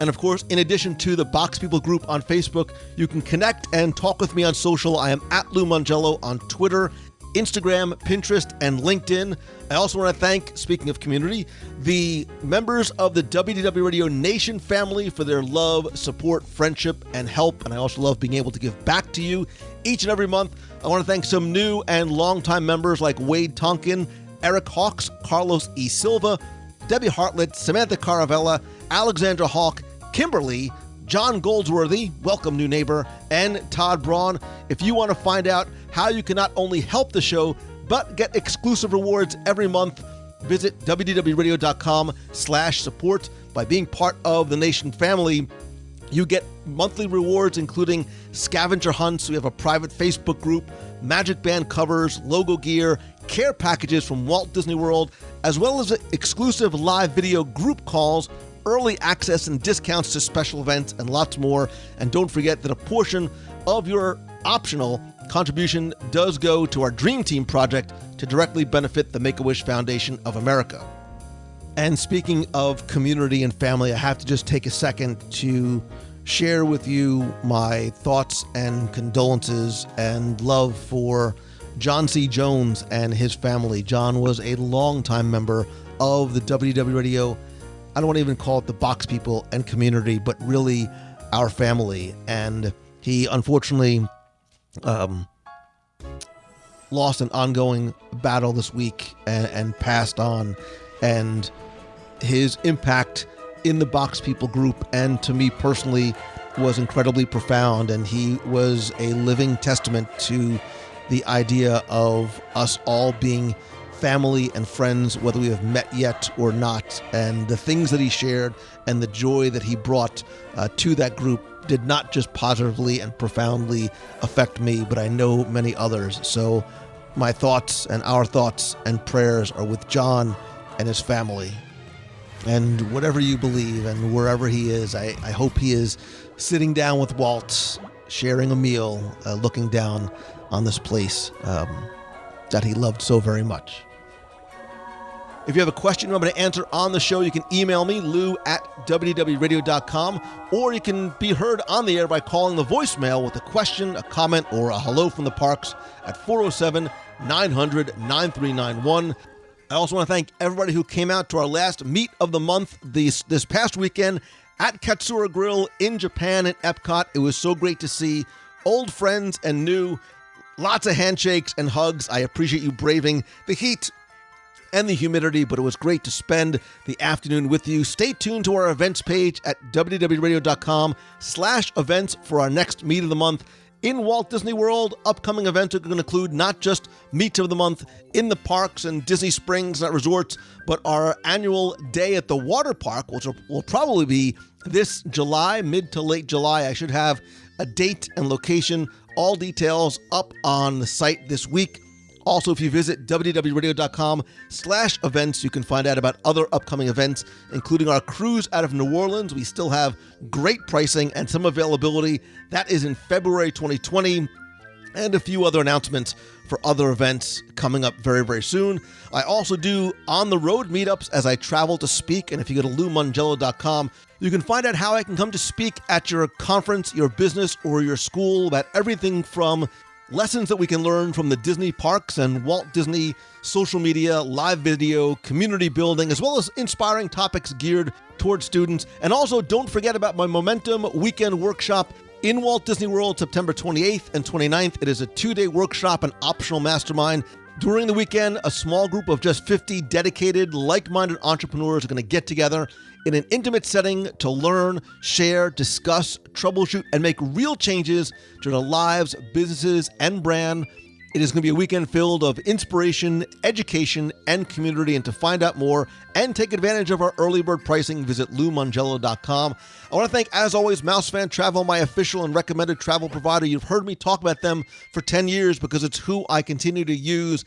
And of course, in addition to the Box People group on Facebook, you can connect and talk with me on social. I am at Lou Mongello on Twitter Instagram, Pinterest, and LinkedIn. I also want to thank, speaking of community, the members of the WDW Radio Nation family for their love, support, friendship, and help. And I also love being able to give back to you each and every month. I want to thank some new and longtime members like Wade Tonkin, Eric Hawks, Carlos E. Silva, Debbie Hartlett, Samantha Caravella, Alexandra Hawk, Kimberly, John Goldsworthy, welcome new neighbor, and Todd Braun. If you want to find out how you can not only help the show, but get exclusive rewards every month, visit wdwradio.com/support. By being part of the Nation family, you get monthly rewards, including scavenger hunts. We have a private Facebook group, Magic Band covers, logo gear, care packages from Walt Disney World, as well as exclusive live video group calls, early access and discounts to special events, and lots more. And don't forget that a portion of your optional contribution does go to our Dream Team project to directly benefit the Make-A-Wish Foundation of America. And speaking of community and family, I have to just take a second to share with you my thoughts and condolences and love for John C. Jones and his family. John was a longtime member of the WDW Radio, I don't want to even call it the box people and community, but really our family. And he unfortunately lost an ongoing battle this week and passed on. And his impact in the box people group and to me personally was incredibly profound. And he was a living testament to the idea of us all being family and friends, whether we have met yet or not. And the things that he shared and the joy that he brought to that group did not just positively and profoundly affect me, but I know many others. So my thoughts and our thoughts and prayers are with John and his family. And whatever you believe and wherever he is, I hope he is sitting down with Walt, sharing a meal, looking down on this place that he loved so very much. If you have a question you want me to answer on the show, you can email me, lou@wdwradio.com, or you can be heard on the air by calling the voicemail with a question, a comment, or a hello from the parks at 407-900-9391. I also want to thank everybody who came out to our last meet of the month this past weekend at Katsura Grill in Japan at Epcot. It was so great to see old friends and new, lots of handshakes and hugs. I appreciate you braving the heat and the humidity, but it was great to spend the afternoon with you. Stay tuned to our events page at wdwradio.com/events for our next meet of the month in Walt Disney World. Upcoming events are going to include not just meets of the month in the parks and Disney Springs and resorts, but our annual day at the water park, which will probably be this July, mid to late July. I should have a date and location, all details up on the site this week. Also, if you visit wdwradio.com/events, you can find out about other upcoming events, including our cruise out of New Orleans. We still have great pricing and some availability. That is in February 2020, and a few other announcements for other events coming up very, very soon. I also do on-the-road meetups as I travel to speak, and if you go to LouMongello.com, you can find out how I can come to speak at your conference, your business, or your school about everything from lessons that we can learn from the Disney parks and Walt Disney social media, live video, community building, as well as inspiring topics geared towards students. And also, don't forget about my Momentum Weekend Workshop in Walt Disney World, September 28th and 29th. It is a 2-day workshop and optional mastermind. During the weekend, a small group of just 50 dedicated, like-minded entrepreneurs are going to get together in an intimate setting to learn, share, discuss, troubleshoot, and make real changes to their lives, businesses, and brand. It is going to be a weekend filled of inspiration, education, and community. And to find out more and take advantage of our early bird pricing, visit LouMongello.com. I want to thank, as always, Mouse Fan Travel, my official and recommended travel provider. You've heard me talk about them for 10 years because it's who I continue to use,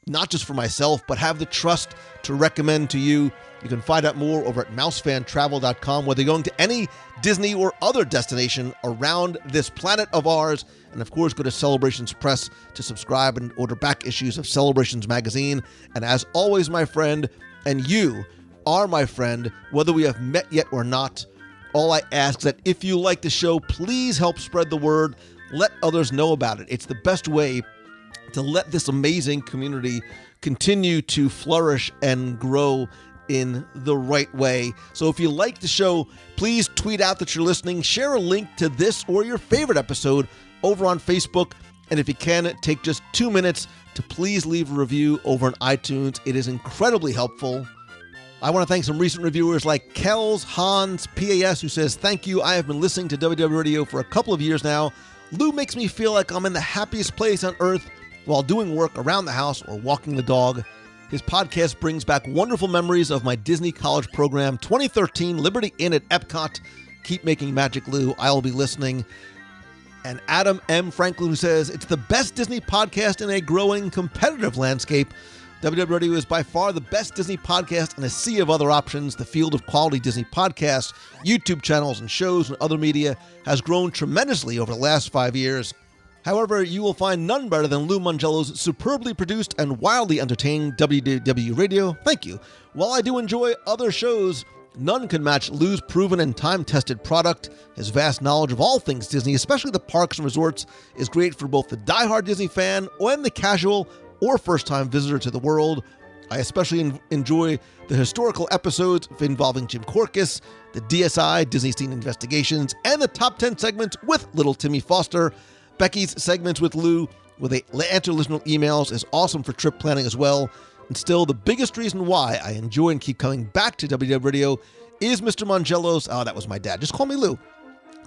not just for myself, but have the trust to recommend to you. You can find out more over at mousefantravel.com, whether you're going to any Disney or other destination around this planet of ours. And of course, go to Celebrations Press to subscribe and order back issues of Celebrations Magazine. And as always, my friend, and you are my friend, whether we have met yet or not, all I ask is that if you like the show, please help spread the word. Let others know about it. It's the best way to let this amazing community continue to flourish and grow in the right way. So if you like the show, please tweet out that you're listening, share a link to this or your favorite episode over on Facebook, and if you can, take just 2 minutes to please leave a review over on iTunes. It is incredibly helpful. I want to thank some recent reviewers like Kells, Hans, PAS, who says, "Thank you. I have been listening to WDW Radio for a couple of years now. Lou makes me feel like I'm in the happiest place on earth while doing work around the house or walking the dog. His podcast brings back wonderful memories of my Disney College program, 2013 Liberty Inn at Epcot. Keep making magic, Lou. I'll be listening." And Adam M. Franklin, who says, "It's the best Disney podcast in a growing competitive landscape. WDW Radio is by far the best Disney podcast in a sea of other options. The field of quality Disney podcasts, YouTube channels, and shows and other media has grown tremendously over the last 5 years. However, you will find none better than Lou Mongello's superbly produced and wildly entertaining WDW Radio. Thank you. While I do enjoy other shows, none can match Lou's proven and time-tested product. His vast knowledge of all things Disney, especially the parks and resorts, is great for both the diehard Disney fan and the casual or first-time visitor to the world. I especially enjoy the historical episodes involving Jim Korkis, the DSI, Disney Scene Investigations, and the Top 10 segments with Little Timmy Foster. Becky's segments with Lou, where they answer listener emails, is awesome for trip planning as well. And still, the biggest reason why I enjoy and keep coming back to WDW Radio is Mr. Mongello's, oh, that was my dad, just call me Lou,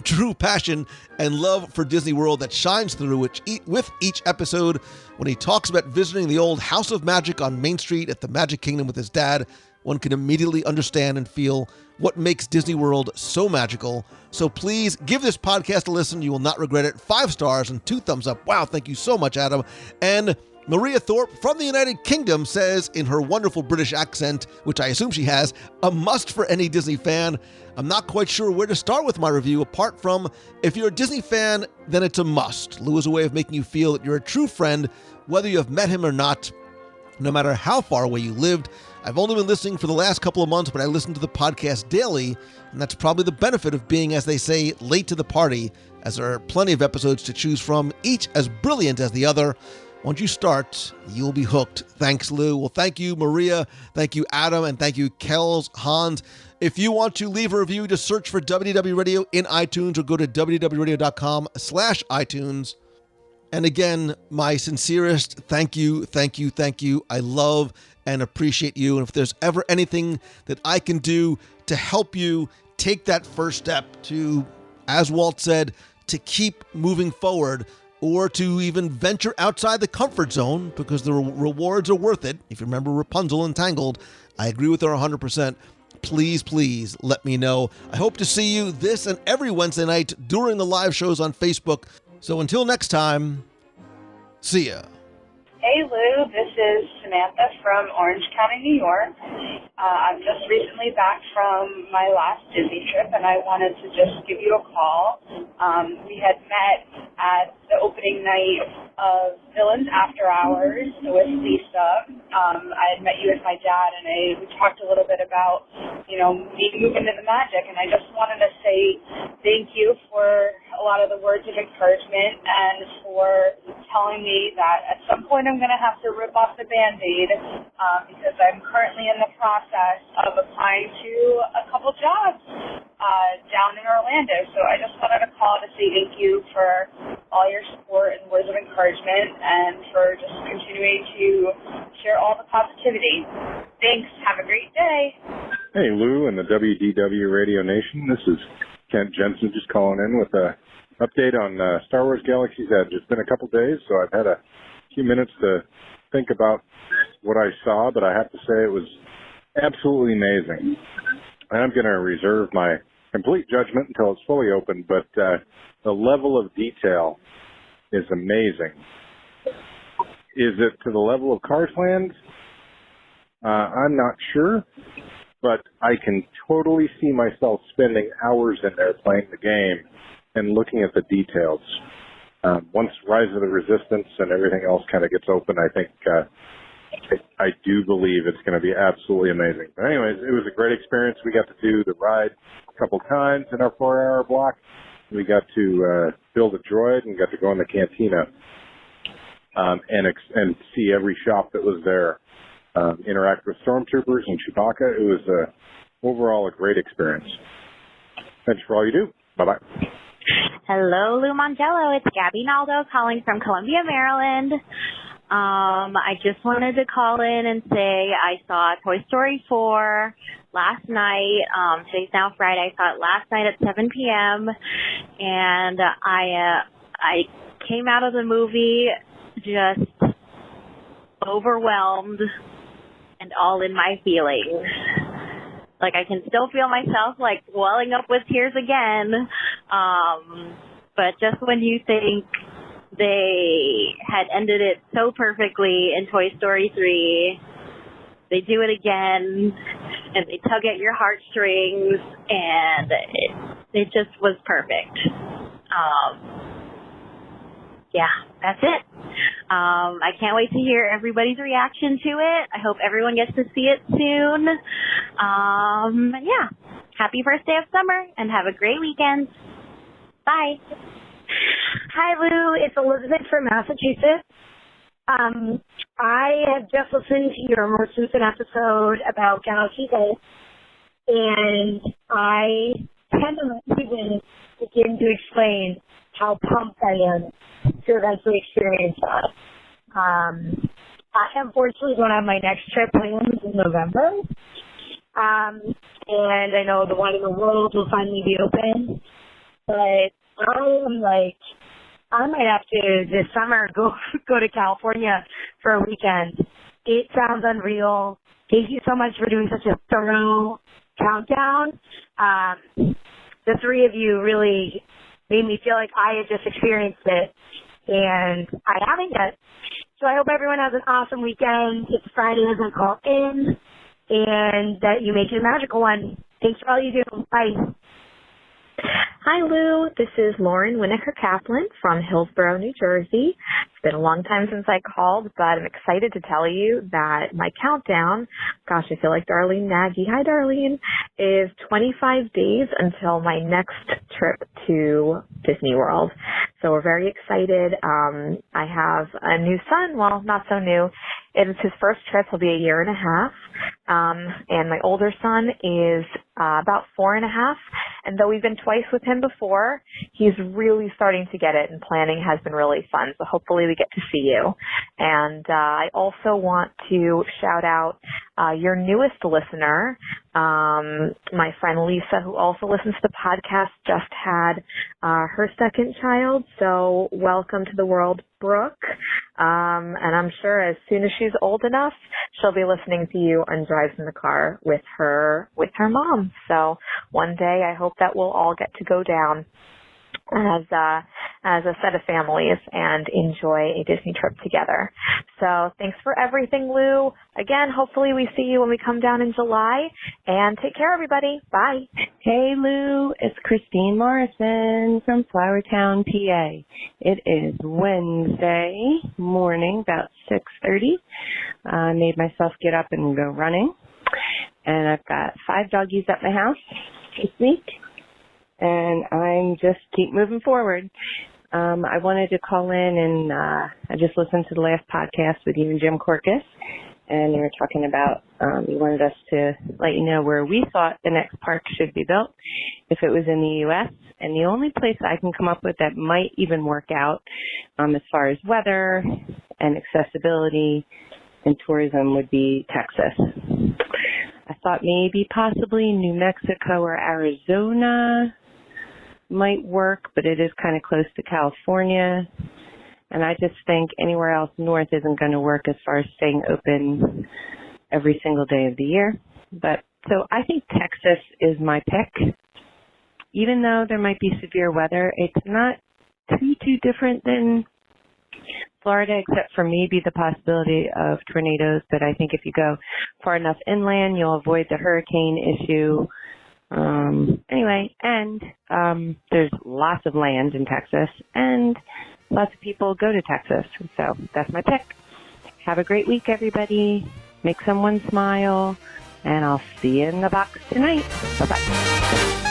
true passion and love for Disney World that shines through with each episode. When he talks about visiting the old House of Magic on Main Street at the Magic Kingdom with his dad, one can immediately understand and feel what makes Disney World so magical. So please give this podcast a listen. You will not regret it. 5 stars and 2 thumbs up. Wow, thank you so much, Adam. And Maria Thorpe from the United Kingdom says in her wonderful British accent, which I assume she has, a must for any Disney fan. I'm not quite sure where to start with my review, apart from if you're a Disney fan, then it's a must. Lou is a way of making you feel that you're a true friend, whether you have met him or not, no matter how far away you lived. I've only been listening for the last couple of months, but I listen to the podcast daily, and that's probably the benefit of being, as they say, late to the party, as there are plenty of episodes to choose from, each as brilliant as the other. Once you start, you'll be hooked. Thanks, Lou. Well, thank you, Maria. Thank you, Adam. And thank you, Kells, Hans. If you want to leave a review, just search for WDW Radio in iTunes or go to wdwradio.com/iTunes. And again, my sincerest thank you, thank you, thank you. I love and appreciate you. And if there's ever anything that I can do to help you take that first step to, as Walt said, to keep moving forward, or to even venture outside the comfort zone, because the rewards are worth it. If you remember Rapunzel and Tangled, I agree with her 100%. Please, please let me know. I hope to see you this and every Wednesday night during the live shows on Facebook. So until next time, see ya. Hey Lou, this is Samantha from Orange County, New York. I'm just recently back from my last Disney trip, and I wanted to just give you a call. We had met at the opening night of Villains After Hours with Lisa. I had met you with my dad, and we talked a little bit about, me moving into magic, and I just wanted to say thank you for a lot of the words of encouragement and for telling me that at some point I'm going to have to rip off the Band-Aid because I'm currently in the process of applying to a couple jobs down in Orlando. So I just wanted to call to say thank you for all your support and words of encouragement and for just continuing to share all the positivity. Thanks. Have a great day. Hey, Lou and the WDW Radio Nation. This is Kent Jensen just calling in with a update on Star Wars Galaxy's Edge. It's been a couple days, so I've had a few minutes to think about what I saw, but I have to say it was absolutely amazing. I'm going to reserve my complete judgment until it's fully open, but the level of detail is amazing. Is it to the level of Cars Land? I'm not sure, but I can totally see myself spending hours in there playing the game and looking at the details. Once Rise of the Resistance and everything else kind of gets open, I think I do believe it's going to be absolutely amazing. But anyways, it was a great experience. We got to do the ride a couple times in our 4-hour block. We got to build a droid and got to go in the cantina. and see every shop that was there, interact with stormtroopers and Chewbacca. It was overall a great experience. Thanks for all you do. Bye-bye. Hello, Lou Mongello. It's Gabby Naldo calling from Columbia, Maryland. I just wanted to call in and say I saw Toy Story 4 last night. Today's now Friday. I saw it last night at 7 p.m. And I came out of the movie just overwhelmed and all in my feelings. Like, I can still feel myself, like, welling up with tears again. But just when you think they had ended it so perfectly in Toy Story 3, they do it again, and they tug at your heartstrings, and it just was perfect. Yeah, that's it. I can't wait to hear everybody's reaction to it. I hope everyone gets to see it soon. Yeah, happy first day of summer, and have a great weekend. Bye. Hi, Lou. It's Elizabeth from Massachusetts. I have just listened to your most recent episode about Galaxy's Edge, and I cannot even begin to explain how pumped I am to eventually experience that. I unfortunately don't have my next trip planned in November, and I know the one in the world will finally be open, but I might have to this summer go to California for a weekend. It sounds unreal. Thank you so much for doing such a thorough countdown. The three of you really made me feel like I had just experienced it, and I haven't yet. So I hope everyone has an awesome weekend. It's Friday as I call in, and that you make it a magical one. Thanks for all you do. Bye. Hi, Lou. This is Lauren Winokur-Kaplan from Hillsborough, New Jersey. It's been a long time since I called, but I'm excited to tell you that my countdown, gosh, I feel like Darlene Nagy, hi, Darlene, is 25 days until my next trip to Disney World. So we're very excited. I have a new son. Well, not so new. It is his first trip. He'll be a year and a half. And my older son is about 4.5. And though we've been twice with him before, he's really starting to get it, and planning has been really fun. So hopefully we get to see you. And I also want to shout out your newest listener, my friend Lisa, who also listens to the podcast, just had her second child. So welcome to the world, Brooke. And I'm sure as soon as she's old enough, she'll be listening to you and drives in the car with her mom. So one day I hope that we'll all get to go down as a set of families and enjoy a Disney trip together. So thanks for everything, Lou. Again, hopefully we see you when we come down in July, and take care, everybody. Bye. Hey, Lou. It's Christine Morrison from Flowertown, PA. It is Wednesday morning, about 6:30. I made myself get up and go running, and I've got 5 doggies at my house this week. And I'm just keep moving forward. I wanted to call in, and I just listened to the last podcast with you and Jim Corcus, and you were talking about you wanted us to let you know where we thought the next park should be built, if it was in the U.S. And the only place I can come up with that might even work out as far as weather and accessibility and tourism would be Texas. I thought maybe possibly New Mexico or Arizona might work, but it is kind of close to California. And I just think anywhere else north isn't going to work as far as staying open every single day of the year. But so I think Texas is my pick. Even though there might be severe weather, it's not too different than Florida, except for maybe the possibility of tornadoes. But I think if you go far enough inland, you'll avoid the hurricane issue. Anyway, and there's lots of land in Texas, and lots of people go to Texas. So that's my pick. Have a great week, everybody. Make someone smile, and I'll see you in the box tonight. Bye-bye.